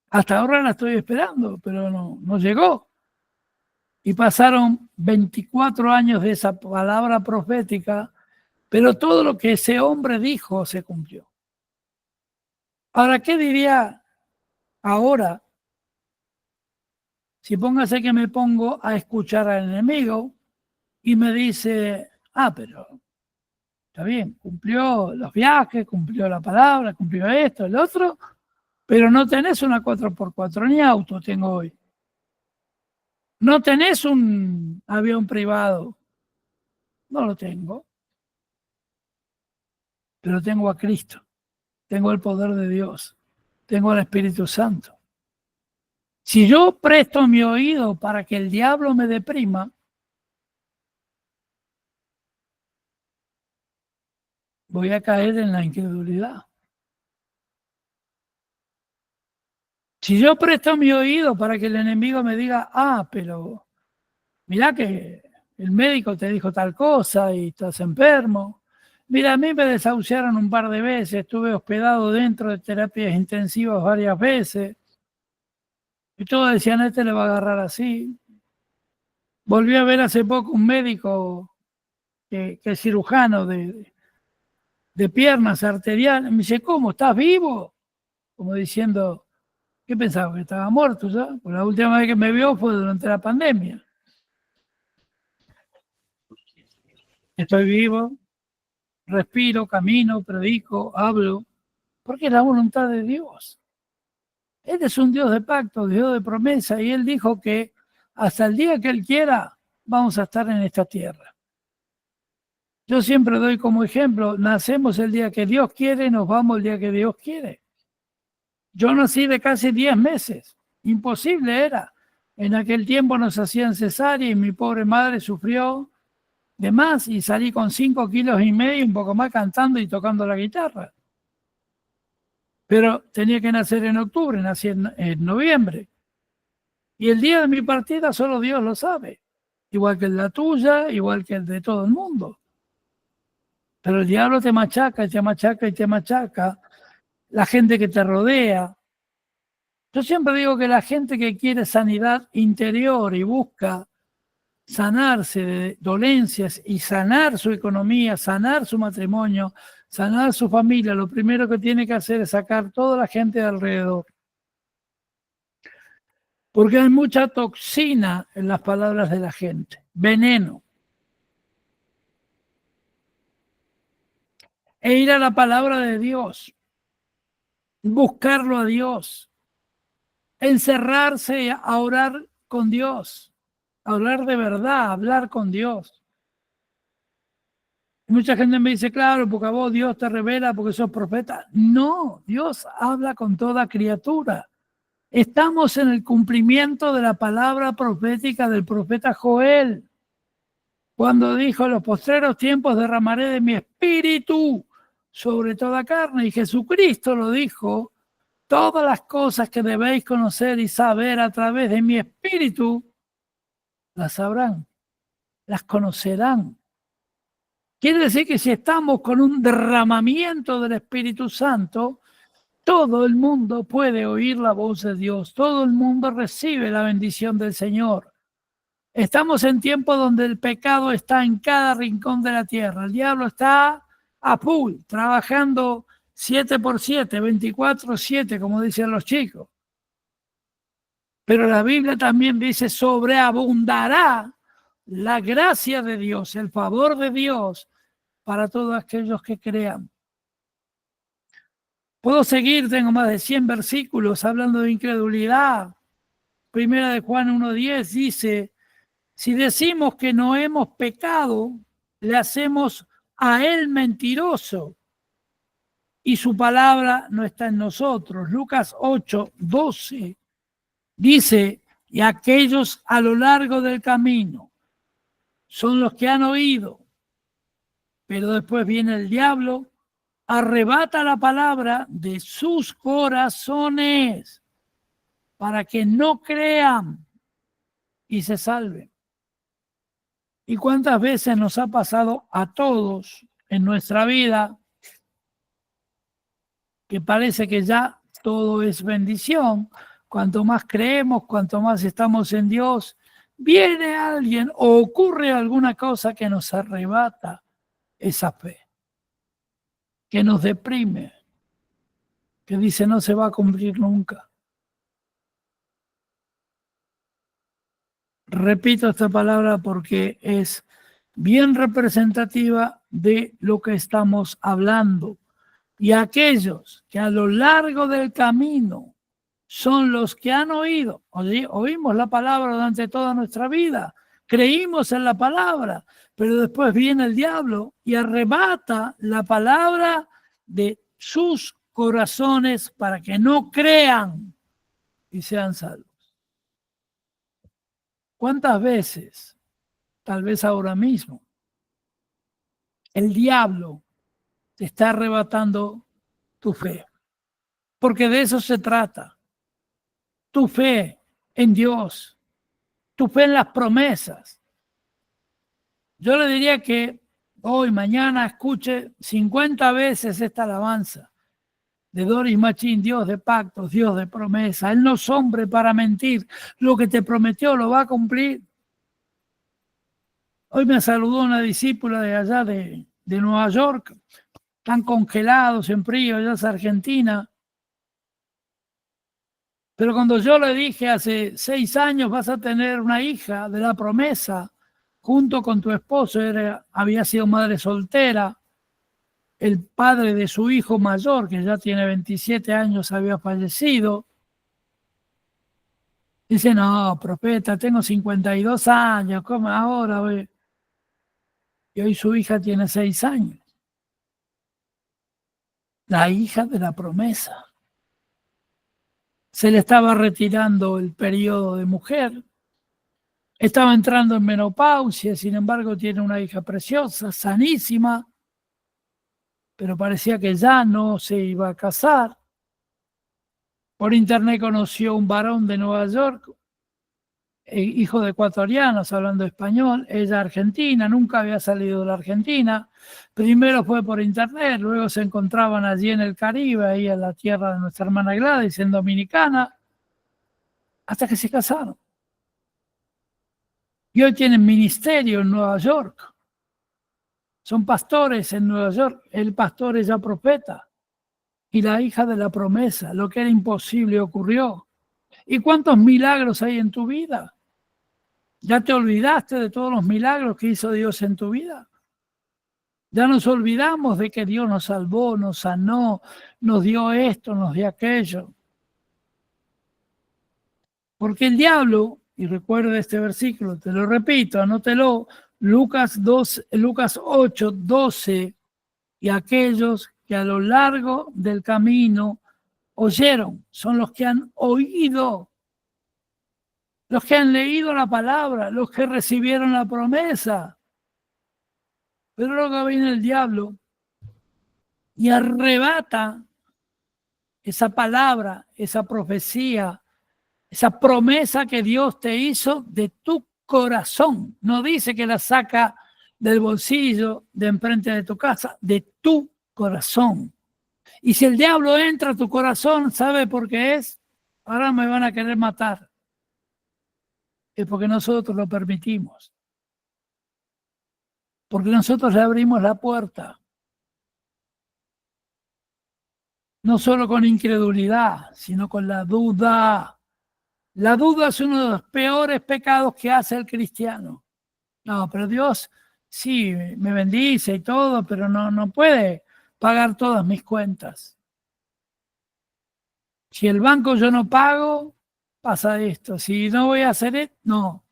Hasta ahora la estoy esperando, pero no llegó. Y pasaron 24 años de esa palabra profética, pero todo lo que ese hombre dijo se cumplió. Ahora, ¿qué diría ahora si póngase que me pongo a escuchar al enemigo y me dice, pero está bien, cumplió los viajes, cumplió la palabra, cumplió esto, el otro, pero no tenés una 4x4, ni auto tengo hoy. No tenés un avión privado. No lo tengo. Pero tengo a Cristo. Tengo el poder de Dios. Tengo al Espíritu Santo. Si yo presto mi oído para que el diablo me deprima, voy a caer en la incredulidad. Si yo presto mi oído para que el enemigo me diga, pero mirá que el médico te dijo tal cosa y estás enfermo. Mira, a mí me desahuciaron un par de veces, estuve hospedado dentro de terapias intensivas varias veces. Y todos decían, este le va a agarrar así. Volví a ver hace poco un médico que es cirujano de piernas arteriales. Me dice, ¿cómo? ¿Estás vivo? Como diciendo, ¿qué pensaba? ¿Que estaba muerto ya? Pues la última vez que me vio fue durante la pandemia. Estoy vivo, respiro, camino, predico, hablo, porque es la voluntad de Dios. Él es un Dios de pacto, Dios de promesa, y Él dijo que hasta el día que Él quiera vamos a estar en esta tierra. Yo siempre doy como ejemplo, nacemos el día que Dios quiere, nos vamos el día que Dios quiere. Yo nací de casi 10 meses, imposible era. En aquel tiempo nos hacían cesárea y mi pobre madre sufrió de más y salí con 5,5 kilos, un poco más, cantando y tocando la guitarra. Pero tenía que nacer en octubre, nací en noviembre. Y el día de mi partida solo Dios lo sabe, igual que el de la tuya, igual que el de todo el mundo. Pero el diablo te machaca y te machaca y te machaca. La gente que te rodea, Yo siempre digo que la gente que quiere sanidad interior y busca sanarse de dolencias y sanar su economía, sanar su matrimonio, sanar su familia, lo primero que tiene que hacer es sacar toda la gente de alrededor. Porque hay mucha toxina en las palabras de la gente, veneno. E ir a la palabra de Dios, buscarlo a Dios, encerrarse a orar con Dios, a hablar de verdad, a hablar con Dios. Mucha gente me dice, claro, porque a vos Dios te revela porque sos profeta. No, Dios habla con toda criatura. Estamos en el cumplimiento de la palabra profética del profeta Joel, cuando dijo, en los postreros tiempos derramaré de mi espíritu sobre toda carne. Y Jesucristo lo dijo, todas las cosas que debéis conocer y saber a través de mi espíritu, las sabrán, las conocerán. Quiere decir que si estamos con un derramamiento del Espíritu Santo, todo el mundo puede oír la voz de Dios, todo el mundo recibe la bendición del Señor. Estamos en tiempos donde el pecado está en cada rincón de la tierra. El diablo está a full, trabajando 7x7, 24/7, como dicen los chicos. Pero la Biblia también dice, sobreabundará la gracia de Dios, el favor de Dios para todos aquellos que crean. Puedo seguir, tengo más de 100 versículos hablando de incredulidad. Primera de Juan 1:10 dice, si decimos que no hemos pecado, le hacemos a él mentiroso y su palabra no está en nosotros. Lucas 8:12 dice, y aquellos a lo largo del camino son los que han oído, pero después viene el diablo, arrebata la palabra de sus corazones para que no crean y se salven. ¿Y cuántas veces nos ha pasado a todos en nuestra vida que parece que ya todo es bendición? Cuanto más creemos, cuanto más estamos en Dios, viene alguien o ocurre alguna cosa que nos arrebata esa fe, que nos deprime, que dice no se va a cumplir nunca. Repito esta palabra porque es bien representativa de lo que estamos hablando. Y aquellos que a lo largo del camino son los que han oído, oímos la palabra durante toda nuestra vida, creímos en la palabra, pero después viene el diablo y arrebata la palabra de sus corazones para que no crean y sean salvos. ¿Cuántas veces, tal vez ahora mismo, el diablo te está arrebatando tu fe? Porque de eso se trata. Tu fe en Dios, tu fe en las promesas. Yo le diría que hoy, mañana, escuche 50 veces esta alabanza de Doris Machín, Dios de pactos, Dios de promesa. Él no es hombre para mentir. Lo que te prometió lo va a cumplir. Hoy me saludó una discípula de allá de Nueva York. Están congelados en frío, allá es Argentina. Pero cuando yo le dije hace 6 años vas a tener una hija de la promesa, junto con tu esposo, había sido madre soltera, el padre de su hijo mayor, que ya tiene 27 años, había fallecido. Dice, no, profeta, tengo 52 años, ¿cómo ahora? Ve? Y hoy su hija tiene 6 años. La hija de la promesa. Se le estaba retirando el periodo de mujer. Estaba entrando en menopausia, sin embargo tiene una hija preciosa, sanísima, pero parecía que ya no se iba a casar. Por internet conoció un varón de Nueva York, hijo de ecuatorianos, hablando español, ella argentina, nunca había salido de la Argentina. Primero fue por internet, luego se encontraban allí en el Caribe, ahí en la tierra de nuestra hermana Gladys, en Dominicana. hasta que se casaron. Y hoy tienen ministerio en Nueva York. Son pastores en Nueva York. El pastor es ya profeta. Y la hija de la promesa. Lo que era imposible ocurrió. ¿Y cuántos milagros hay en tu vida? ¿Ya te olvidaste de todos los milagros que hizo Dios en tu vida? Ya nos olvidamos de que Dios nos salvó, nos sanó, nos dio esto, nos dio aquello. Porque el diablo, y recuerda este versículo, te lo repito, anótelo, Lucas 8, 12, y aquellos que a lo largo del camino oyeron, son los que han oído, los que han leído la palabra, los que recibieron la promesa. Pero luego viene el diablo y arrebata esa palabra, esa profecía, esa promesa que Dios te hizo de tu corazón. No dice que la saca del bolsillo de enfrente de tu casa, de tu corazón. Y si el diablo entra a tu corazón, ¿sabe por qué es? Ahora me van a querer matar. Es porque nosotros lo permitimos. Porque nosotros le abrimos la puerta. No solo con incredulidad, sino con la duda. La duda es uno de los peores pecados que hace el cristiano. No, pero Dios sí me bendice y todo, pero no puede pagar todas mis cuentas. Si el banco yo no pago, pasa esto. Si no voy a hacer esto, no.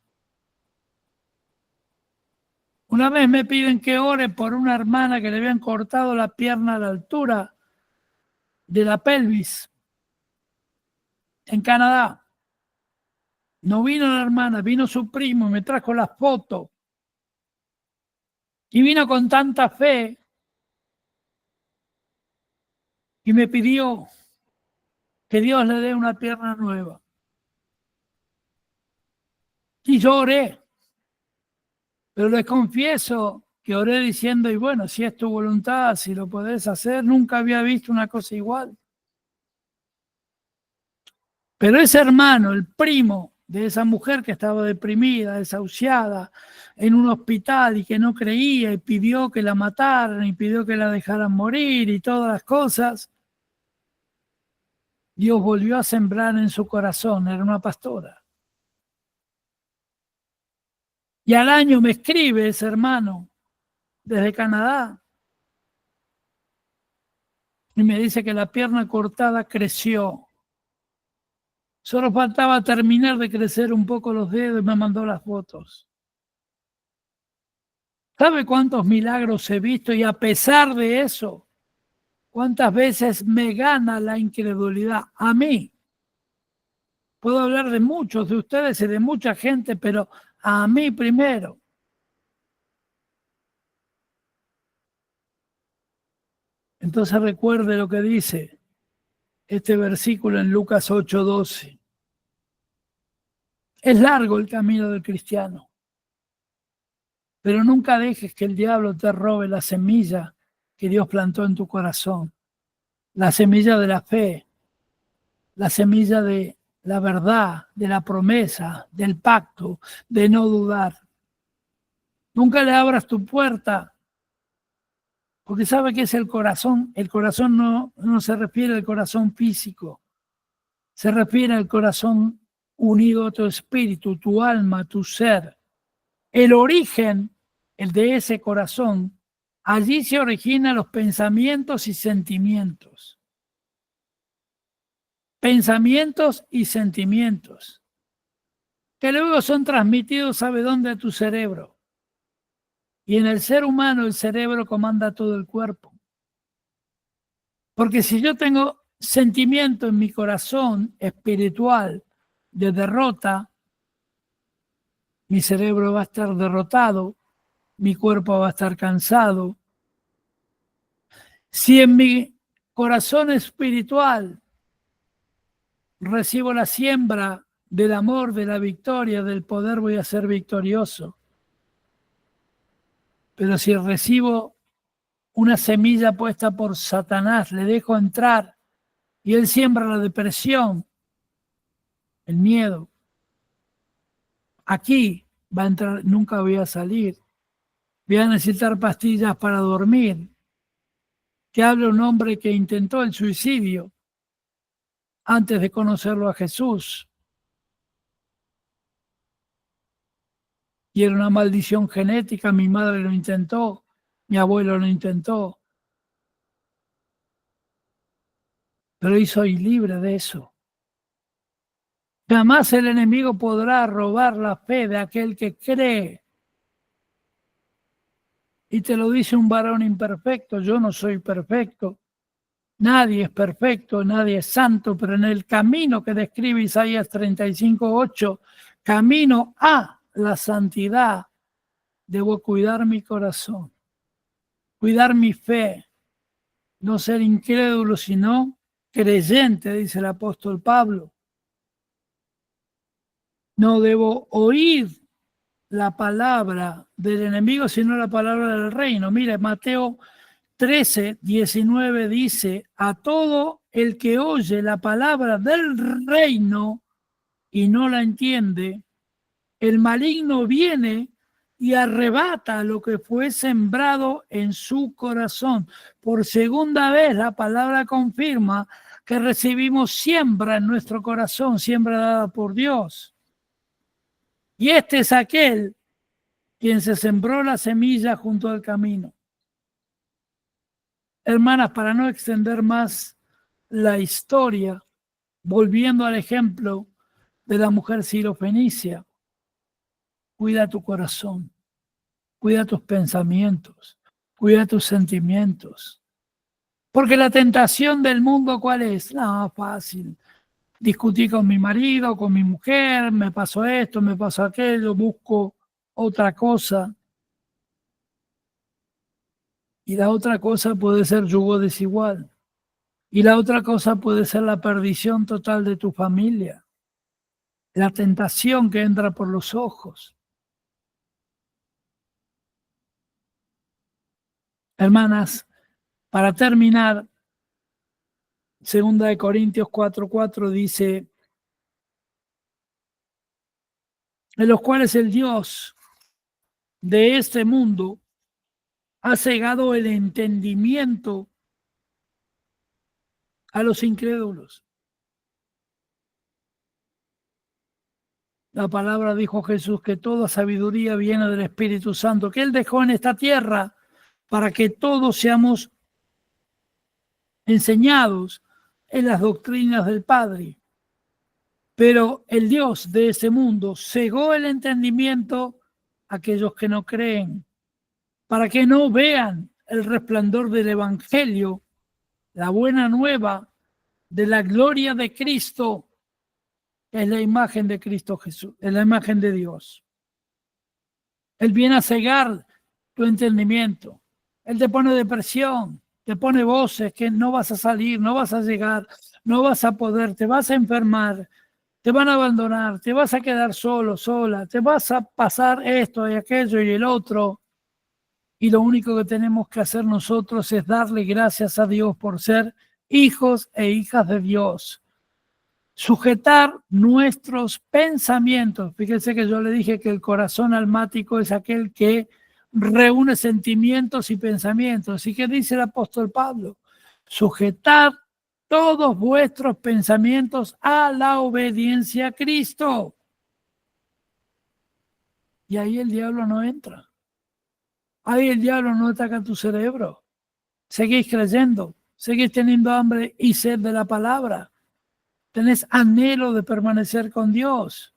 Una vez me piden que ore por una hermana que le habían cortado la pierna a la altura de la pelvis en Canadá. No vino la hermana, vino su primo y me trajo la foto. Y vino con tanta fe y me pidió que Dios le dé una pierna nueva. Y yo oré, pero les confieso que oré diciendo, y bueno, si es tu voluntad, si lo podés hacer, nunca había visto una cosa igual. Pero ese hermano, el primo de esa mujer que estaba deprimida, desahuciada, en un hospital y que no creía y pidió que la mataran y pidió que la dejaran morir y todas las cosas, Dios volvió a sembrar en su corazón, era una pastora. Y al año me escribe ese hermano desde Canadá y me dice que la pierna cortada creció. Solo faltaba terminar de crecer un poco los dedos y me mandó las fotos. ¿Sabe cuántos milagros he visto? Y a pesar de eso, ¿cuántas veces me gana la incredulidad? A mí. Puedo hablar de muchos de ustedes y de mucha gente, pero a mí primero. Entonces recuerde lo que dice este versículo en Lucas 8:12. Es largo el camino del cristiano, pero nunca dejes que el diablo te robe la semilla que Dios plantó en tu corazón, la semilla de la fe, la semilla de la verdad, de la promesa, del pacto, de no dudar. Nunca le abras tu puerta, porque sabe que es el corazón. El corazón no se refiere al corazón físico, se refiere al corazón unido a tu espíritu, tu alma, tu ser. El origen, el de ese corazón, allí se originan los pensamientos y sentimientos. Pensamientos y sentimientos, que luego son transmitidos, ¿sabe dónde? A tu cerebro. Y en el ser humano el cerebro comanda todo el cuerpo. Porque si yo tengo sentimiento en mi corazón espiritual de derrota, mi cerebro va a estar derrotado, mi cuerpo va a estar cansado. Si en mi corazón espiritual recibo la siembra del amor, de la victoria, del poder, voy a ser victorioso. Pero si recibo una semilla puesta por Satanás, le dejo entrar y él siembra la depresión, el miedo, aquí va a entrar, nunca voy a salir. Voy a necesitar pastillas para dormir. Que habla un hombre que intentó el suicidio antes de conocerlo a Jesús. Y era una maldición genética, mi madre lo intentó, mi abuelo lo intentó. Pero hoy soy libre de eso. Jamás el enemigo podrá robar la fe de aquel que cree. Y te lo dice un varón imperfecto, yo no soy perfecto. Nadie es perfecto, nadie es santo, pero en el camino que describe Isaías 35:8, camino a la santidad, debo cuidar mi corazón, cuidar mi fe, no ser incrédulo, sino creyente, dice el apóstol Pablo. No debo oír la palabra del enemigo, sino la palabra del reino. Mire, Mateo 13:19 dice, a todo el que oye la palabra del reino y no la entiende, el maligno viene y arrebata lo que fue sembrado en su corazón. Por segunda vez la palabra confirma que recibimos siembra en nuestro corazón, siembra dada por Dios. Y este es aquel quien se sembró la semilla junto al camino. Hermanas, para no extender más la historia, volviendo al ejemplo de la mujer sirofenicia, cuida tu corazón, cuida tus pensamientos, cuida tus sentimientos. Porque la tentación del mundo, ¿cuál es? No, fácil. Discutí con mi marido, con mi mujer, me pasó esto, me pasó aquello, busco otra cosa. Y la otra cosa puede ser yugo desigual. Y la otra cosa puede ser la perdición total de tu familia. La tentación que entra por los ojos. Hermanas, para terminar, 2 Corintios 4:4 dice, en los cuales el Dios de este mundo ha cegado el entendimiento a los incrédulos. La palabra dijo Jesús que toda sabiduría viene del Espíritu Santo, que Él dejó en esta tierra para que todos seamos enseñados en las doctrinas del Padre. Pero el Dios de ese mundo cegó el entendimiento a aquellos que no creen, para que no vean el resplandor del Evangelio, la buena nueva de la gloria de Cristo, que es la imagen de Cristo Jesús, es la imagen de Dios. Él viene a cegar tu entendimiento. Él te pone depresión, te pone voces que no vas a salir, no vas a llegar, no vas a poder, te vas a enfermar, te van a abandonar, te vas a quedar solo, sola, te vas a pasar esto y aquello y el otro. Y lo único que tenemos que hacer nosotros es darle gracias a Dios por ser hijos e hijas de Dios. Sujetar nuestros pensamientos. Fíjense que yo le dije que el corazón almático es aquel que reúne sentimientos y pensamientos. ¿Y qué dice el apóstol Pablo? Sujetar todos vuestros pensamientos a la obediencia a Cristo. Y ahí el diablo no entra. Ahí el diablo no ataca tu cerebro. Seguís creyendo, seguís teniendo hambre y sed de la palabra. Tenés anhelo de permanecer con Dios.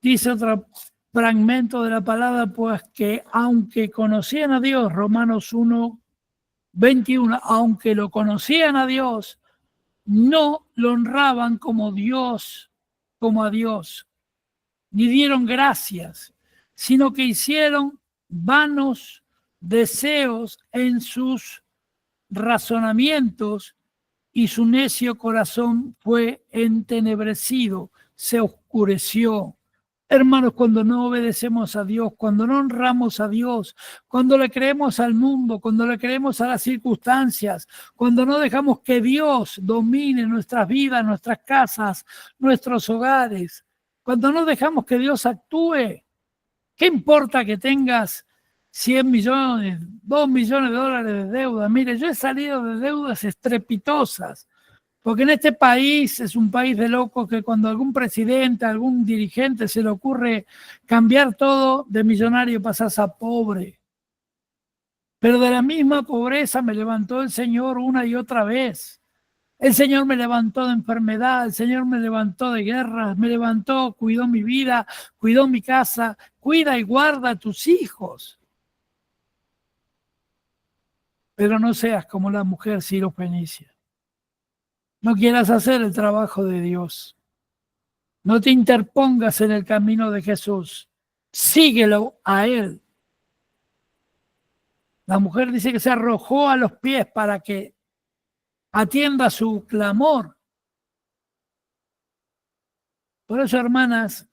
Dice otro fragmento de la palabra, pues que aunque conocían a Dios, Romanos 1:21, aunque lo conocían a Dios, no lo honraban como Dios, como a Dios, ni dieron gracias, sino que hicieron vanos deseos en sus razonamientos y su necio corazón fue entenebrecido, se oscureció. Hermanos, cuando no obedecemos a Dios, cuando no honramos a Dios, cuando le creemos al mundo, cuando le creemos a las circunstancias, cuando no dejamos que Dios domine nuestras vidas, nuestras casas, nuestros hogares, Cuando no dejamos que Dios actúe, ¿qué importa que tengas 100 millones, 2 millones de dólares de deuda? Mire, yo he salido de deudas estrepitosas, porque en este país es un país de locos que cuando algún presidente, algún dirigente se le ocurre cambiar todo, de millonario pasas a pobre. Pero de la misma pobreza me levantó el Señor una y otra vez. El Señor me levantó de enfermedad, el Señor me levantó de guerras, me levantó, cuidó mi vida, cuidó mi casa, cuida y guarda a tus hijos. Pero no seas como la mujer sirofenicia. No quieras hacer el trabajo de Dios. No te interpongas en el camino de Jesús. Síguelo a Él. La mujer dice que se arrojó a los pies para que atienda su clamor. Por eso, hermanas,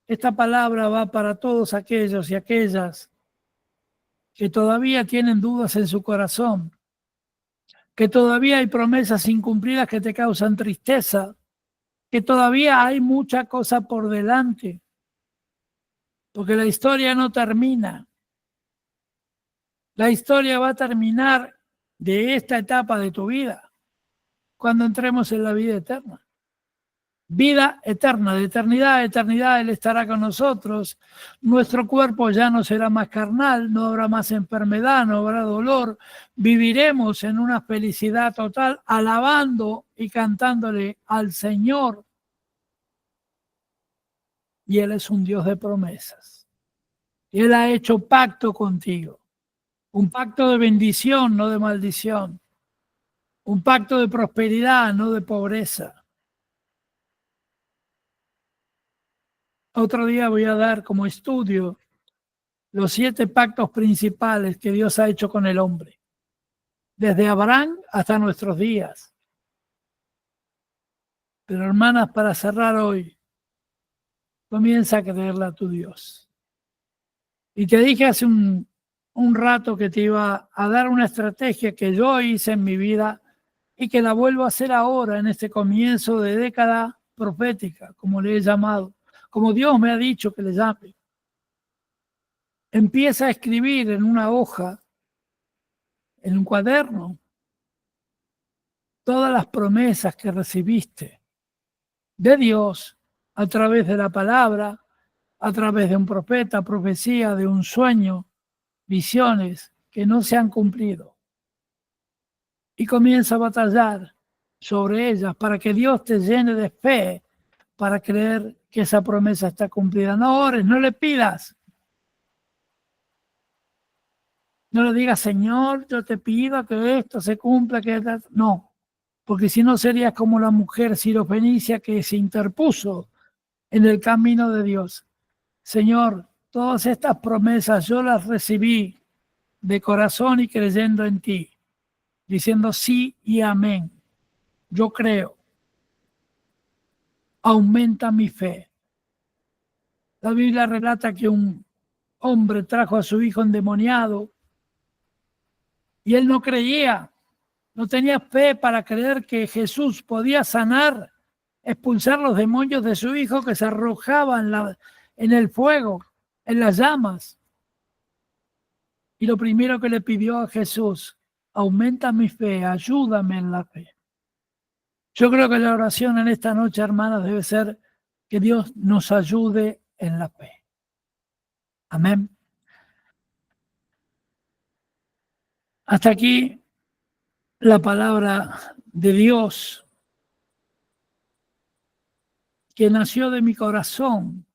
esta palabra va para todos aquellos y aquellas que todavía tienen dudas en su corazón, que todavía hay promesas incumplidas que te causan tristeza, que todavía hay mucha cosa por delante, porque la historia no termina. La historia va a terminar de esta etapa de tu vida cuando entremos en la vida eterna. Vida eterna, de eternidad a eternidad Él estará con nosotros. Nuestro cuerpo ya no será más carnal, no habrá más enfermedad, no habrá dolor. Viviremos en una felicidad total, alabando y cantándole al Señor. Y Él es un Dios de promesas. Y Él ha hecho pacto contigo. Un pacto de bendición, no de maldición. Un pacto de prosperidad, no de pobreza. Otro día voy a dar como estudio los 7 pactos principales que Dios ha hecho con el hombre, desde Abraham hasta nuestros días. Pero hermanas, para cerrar hoy, comienza a creerle a tu Dios. Y te dije hace un rato que te iba a dar una estrategia que yo hice en mi vida y que la vuelvo a hacer ahora en este comienzo de década profética, como le he llamado, como Dios me ha dicho que le llame. Empieza a escribir en una hoja, en un cuaderno, todas las promesas que recibiste de Dios a través de la palabra, a través de un profeta, profecía, de un sueño, visiones que no se han cumplido. Y comienza a batallar sobre ellas para que Dios te llene de fe para creer que esa promesa está cumplida. No ores, no le pidas. No le digas, Señor, yo te pido que esto se cumpla, que no, porque si no serías como la mujer sirofenicia que se interpuso en el camino de Dios. Señor, todas estas promesas yo las recibí de corazón y creyendo en ti, diciendo sí y amén. Yo creo. Aumenta mi fe. La Biblia relata que un hombre trajo a su hijo endemoniado y él no creía, no tenía fe para creer que Jesús podía sanar, expulsar los demonios de su hijo que se arrojaban en el fuego, en las llamas. Y lo primero que le pidió a Jesús, aumenta mi fe, ayúdame en la fe. Yo creo que la oración en esta noche, hermanas, debe ser que Dios nos ayude en la fe. Amén. Hasta aquí la palabra de Dios que nació de mi corazón,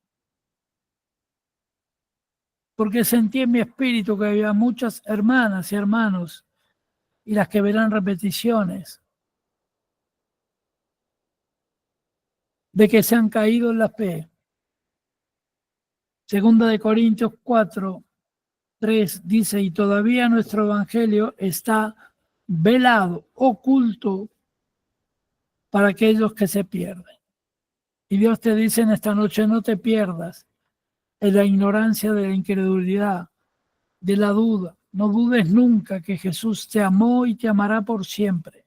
porque sentí en mi espíritu que había muchas hermanas y hermanos y las que verán repeticiones de que se han caído en la fe. Segunda de Corintios 4:3 dice, y todavía nuestro evangelio está velado, oculto para aquellos que se pierden. Y Dios te dice en esta noche, no te pierdas en la ignorancia de la incredulidad, de la duda. No dudes nunca que Jesús te amó y te amará por siempre.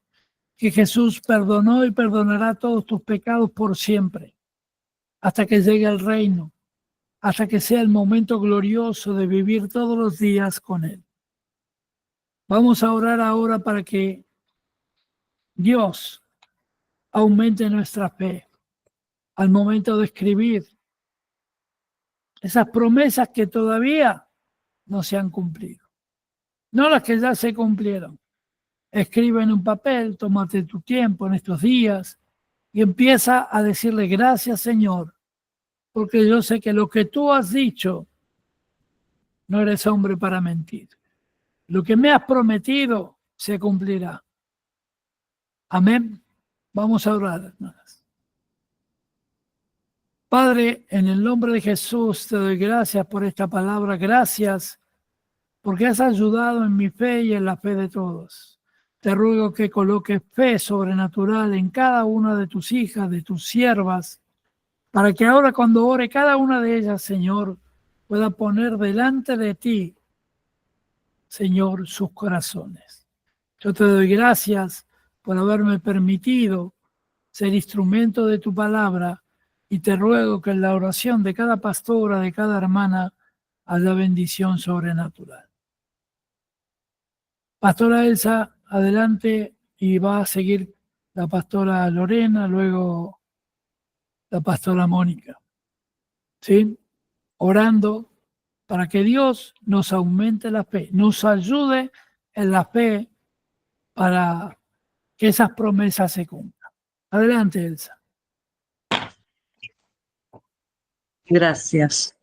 Que Jesús perdonó y perdonará todos tus pecados por siempre. hasta que llegue el reino, hasta que sea el momento glorioso de vivir todos los días con Él. Vamos a orar ahora para que Dios aumente nuestra fe al momento de escribir esas promesas que todavía no se han cumplido, no las que ya se cumplieron. Escribe en un papel, tómate tu tiempo en estos días y empieza a decirle gracias, Señor, porque yo sé que lo que tú has dicho, no eres hombre para mentir. Lo que me has prometido se cumplirá. Amén. Vamos a orar, hermanas. Padre, en el nombre de Jesús te doy gracias por esta palabra. Gracias porque has ayudado en mi fe y en la fe de todos. Te ruego que coloques fe sobrenatural en cada una de tus hijas, de tus siervas, para que ahora cuando ore cada una de ellas, Señor, pueda poner delante de ti, Señor, sus corazones. Yo te doy gracias por haberme permitido ser instrumento de tu palabra y te ruego que en la oración de cada pastora, de cada hermana, haya bendición sobrenatural. Pastora Elsa, adelante, y va a seguir la pastora Lorena, luego la pastora Mónica. ¿Sí? Orando para que Dios nos aumente la fe, nos ayude en la fe para que esas promesas se cumplan. Adelante, Elsa. Gracias.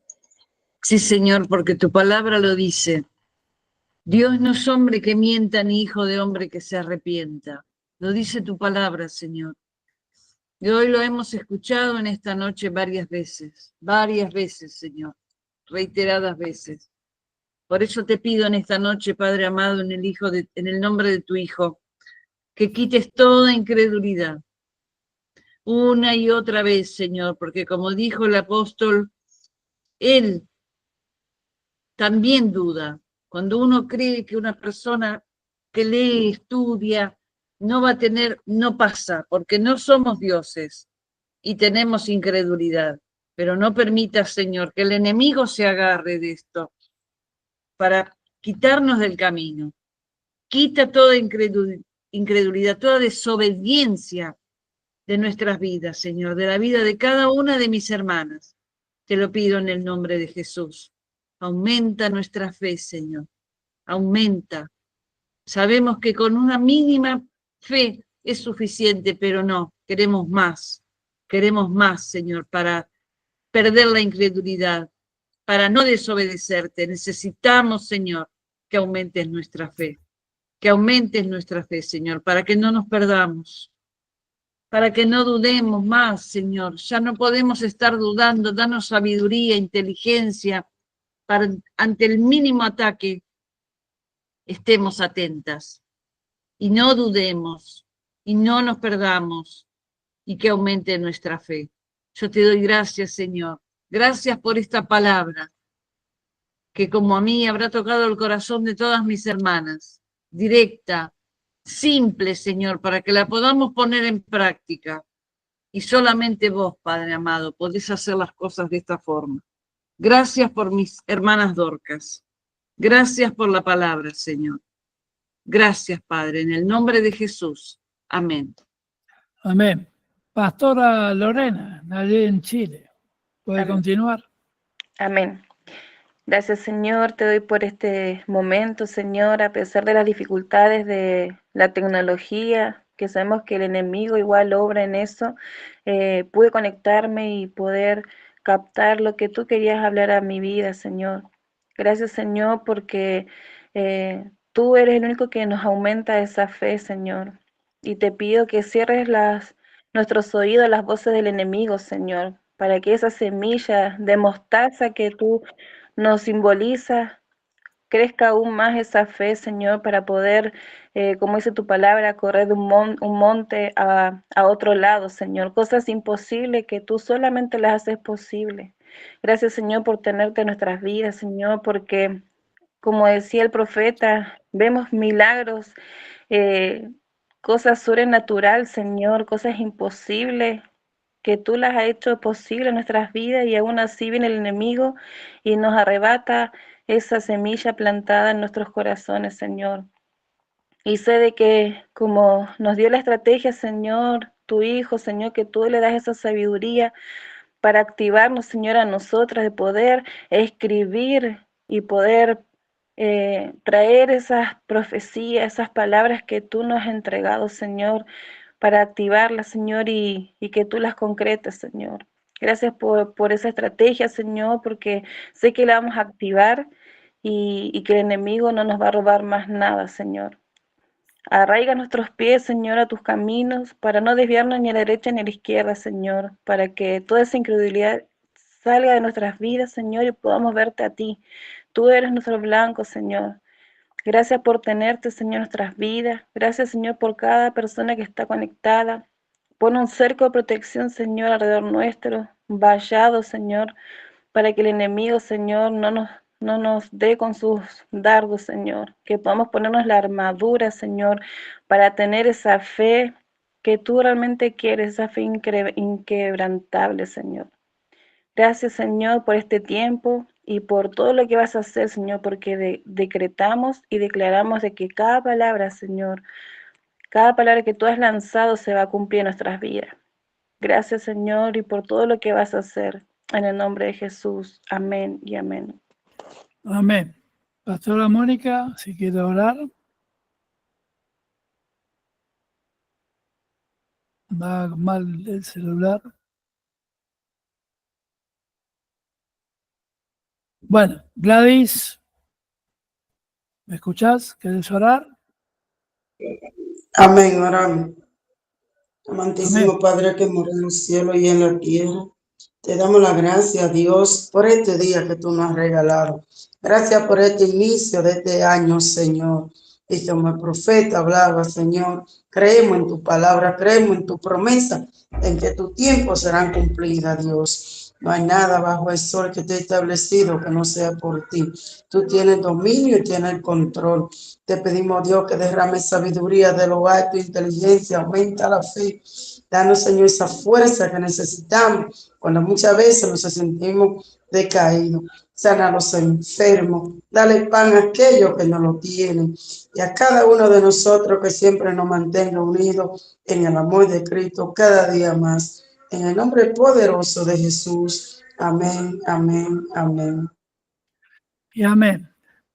Sí, Señor, porque tu palabra lo dice. Dios no es hombre que mienta ni hijo de hombre que se arrepienta. Lo dice tu palabra, Señor. Y hoy lo hemos escuchado en esta noche varias veces, Señor, reiteradas veces. Por eso te pido en esta noche, Padre amado, en el nombre de tu Hijo, que quites toda incredulidad, una y otra vez, Señor, porque como dijo el apóstol, él también duda. Cuando uno cree que una persona que lee, estudia, no va a tener, no pasa, porque no somos dioses y tenemos incredulidad. Pero no permita, Señor, que el enemigo se agarre de esto para quitarnos del camino. Quita toda incredulidad, toda desobediencia de nuestras vidas, Señor, de la vida de cada una de mis hermanas. Te lo pido en el nombre de Jesús. Aumenta nuestra fe, Señor. Aumenta. Sabemos que con una mínima fe es suficiente, pero no, queremos más. Queremos más, Señor, para perder la incredulidad, para no desobedecerte. Necesitamos, Señor, que aumentes nuestra fe. Que aumentes nuestra fe, Señor, para que no nos perdamos, para que no dudemos más, Señor. Ya no podemos estar dudando. Danos sabiduría, inteligencia, para ante el mínimo ataque estemos atentas y no dudemos y no nos perdamos y que aumente nuestra fe. Yo te doy gracias, Señor. Gracias por esta palabra que como a mí habrá tocado el corazón de todas mis hermanas. Directa, simple, Señor, para que la podamos poner en práctica. Y solamente vos, Padre amado, podés hacer las cosas de esta forma. Gracias por mis hermanas Dorcas. Gracias por la palabra, Señor. Gracias, Padre, en el nombre de Jesús. Amén. Amén. Pastora Lorena, allí en Chile. ¿Puede Amén. continuar? Amén. Gracias, Señor, te doy por este momento, Señor, a pesar de las dificultades de la tecnología, que sabemos que el enemigo igual obra en eso, pude conectarme y poder captar lo que tú querías hablar a mi vida, Señor. Gracias, Señor, porque tú eres el único que nos aumenta esa fe, Señor. Y te pido que cierres nuestros oídos a las voces del enemigo, Señor, para que esa semilla de mostaza que tú nos simboliza, crezca aún más esa fe, Señor, para poder, como dice tu palabra, correr de un monte a otro lado, Señor. Cosas imposibles que tú solamente las haces posible. Gracias, Señor, por tenerte en nuestras vidas, Señor, porque, como decía el profeta, vemos milagros, cosas sobrenaturales, Señor, cosas imposibles que tú las has hecho posible en nuestras vidas y aún así viene el enemigo y nos arrebata esa semilla plantada en nuestros corazones, Señor. Y sé de que como nos dio la estrategia, Señor, tu Hijo, Señor, que tú le das esa sabiduría para activarnos, Señor, a nosotras, de poder escribir y poder traer esas profecías, esas palabras que tú nos has entregado, Señor, para activarlas, Señor, y que tú las concretes, Señor. Gracias por esa estrategia, Señor, porque sé que la vamos a activar y que el enemigo no nos va a robar más nada, Señor. Arraiga nuestros pies, Señor, a tus caminos, para no desviarnos ni a la derecha ni a la izquierda, Señor, para que toda esa incredulidad salga de nuestras vidas, Señor, y podamos verte a ti. Tú eres nuestro blanco, Señor. Gracias por tenerte, Señor, en nuestras vidas. Gracias, Señor, por cada persona que está conectada. Pon un cerco de protección, Señor, alrededor nuestro, vallado, Señor, para que el enemigo, Señor, no nos dé con sus dardos, Señor. Que podamos ponernos la armadura, Señor, para tener esa fe que tú realmente quieres, esa fe inquebrantable, Señor. Gracias, Señor, por este tiempo y por todo lo que vas a hacer, Señor, porque decretamos y declaramos de que cada palabra, Señor, cada palabra que tú has lanzado se va a cumplir en nuestras vidas. Gracias, Señor, y por todo lo que vas a hacer. En el nombre de Jesús. Amén y amén. Amén. Pastora Mónica, si quiere orar. Va mal el celular. Bueno, Gladys, ¿me escuchás? ¿Querés orar? Amén, oramos. Amantísimo Amén. Padre que mora en el cielo y en la tierra, te damos la gracia, Dios, por este día que tú nos has regalado. Gracias por este inicio de este año, Señor. Y como el profeta hablaba, Señor, creemos en tu palabra, creemos en tu promesa, en que tu tiempo serán cumplidas, Dios. No hay nada bajo el sol que esté establecido que no sea por ti. Tú tienes dominio y tienes el control. Te pedimos, Dios, que derrame sabiduría de lo alto, inteligencia, aumenta la fe. Danos, Señor, esa fuerza que necesitamos cuando muchas veces nos sentimos decaídos. Sana a los enfermos, dale pan a aquellos que no lo tienen. Y a cada uno de nosotros que siempre nos mantenga unidos en el amor de Cristo cada día más. En el nombre poderoso de Jesús. Amén, amén, amén. Y amén.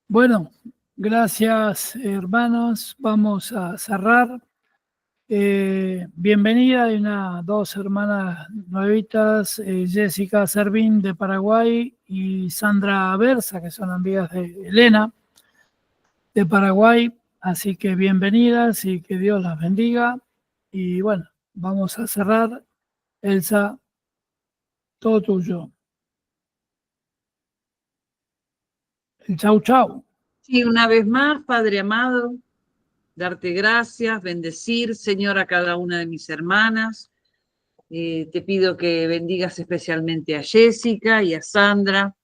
Bueno, gracias, hermanos. Vamos a cerrar. Bienvenida, hay dos hermanas nuevitas, Jessica Servín de Paraguay y Sandra Berza, que son amigas de Elena de Paraguay. Así que bienvenidas y que Dios las bendiga. Y bueno, vamos a cerrar. Elsa, todo tuyo. Chau, chau. Sí, una vez más, Padre amado, darte gracias, bendecir, Señor, a cada una de mis hermanas. Te pido que bendigas especialmente a Jessica y a Sandra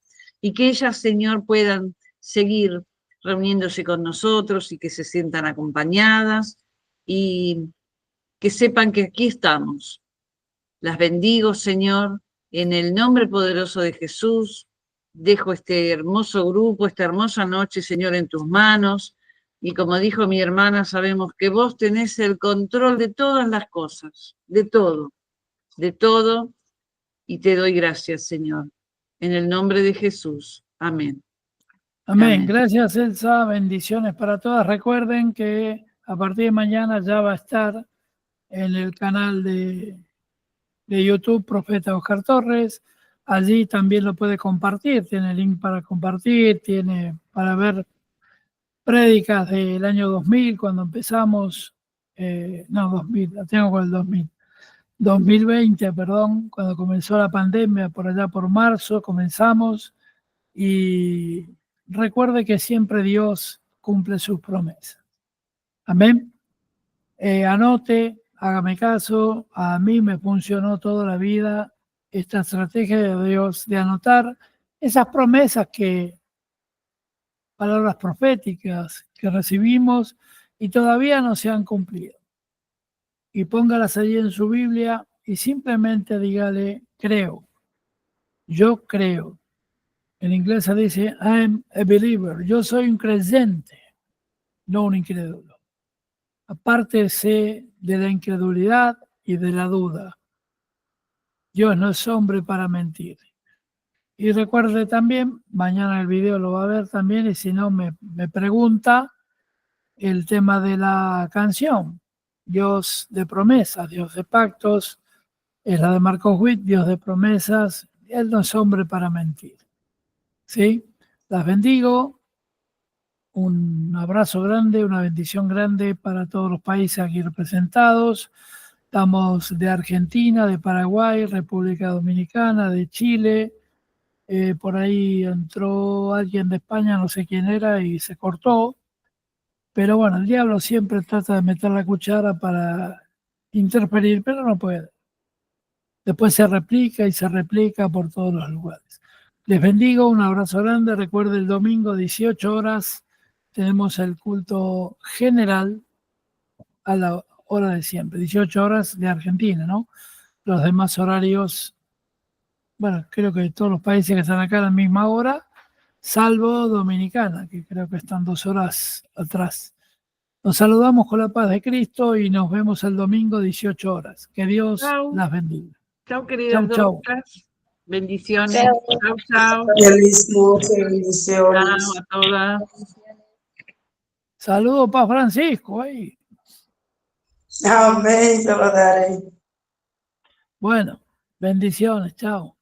y que ellas, Señor, puedan seguir reuniéndose con nosotros y que se sientan acompañadas y que sepan que aquí estamos. Las bendigo, Señor, en el nombre poderoso de Jesús. Dejo este hermoso grupo, esta hermosa noche, Señor, en tus manos. Y como dijo mi hermana, sabemos que vos tenés el control de todas las cosas, de todo, y te doy gracias, Señor. En el nombre de Jesús. Amén. Amén. Amén. Gracias, Elsa. Bendiciones para todas. Recuerden que a partir de mañana ya va a estar en el canal de YouTube Profeta Oscar Torres. Allí también lo puede compartir. Tiene link para compartir, tiene para ver prédicas del año 2000, cuando empezamos. No, 2000, la tengo con el 2000. 2020, perdón, cuando comenzó la pandemia, por allá por marzo comenzamos. Y recuerde que siempre Dios cumple sus promesas. Amén. Anote, hágame caso, a mí me funcionó toda la vida esta estrategia de Dios de anotar esas promesas palabras proféticas que recibimos y todavía no se han cumplido. Y póngalas allí en su Biblia y simplemente dígale, creo, yo creo. En inglés se dice, I'm a believer, yo soy un creyente, no un incrédulo. Apártese de la incredulidad y de la duda. Dios no es hombre para mentir. Y recuerde también, mañana el video lo va a ver también, y si no me pregunta el tema de la canción. Dios de promesas, Dios de pactos, es la de Marcos Witt, Dios de promesas, Él no es hombre para mentir. ¿Sí? Las bendigo, un abrazo grande, una bendición grande para todos los países aquí representados. Estamos de Argentina, de Paraguay, República Dominicana, de Chile. Por ahí entró alguien de España, no sé quién era, y se cortó. Pero bueno, el diablo siempre trata de meter la cuchara para interferir, pero no puede. Después se replica y se replica por todos los lugares. Les bendigo, un abrazo grande. Recuerde, el domingo 18 horas tenemos el culto general a la hora de siempre, 18 horas de Argentina, ¿no? Los demás horarios, bueno, creo que todos los países que están acá a la misma hora, salvo Dominicana, que creo que están 2 horas atrás. Nos saludamos con la paz de Cristo y nos vemos el domingo 18 horas. Que Dios las bendiga. Chao, queridas Chau. doctoras. Bendiciones. Chao. Chao. Feliz noche, Chao bendiciones. a todas. Saludos para Francisco ahí. Amén, se lo daré. Bueno, bendiciones, chao.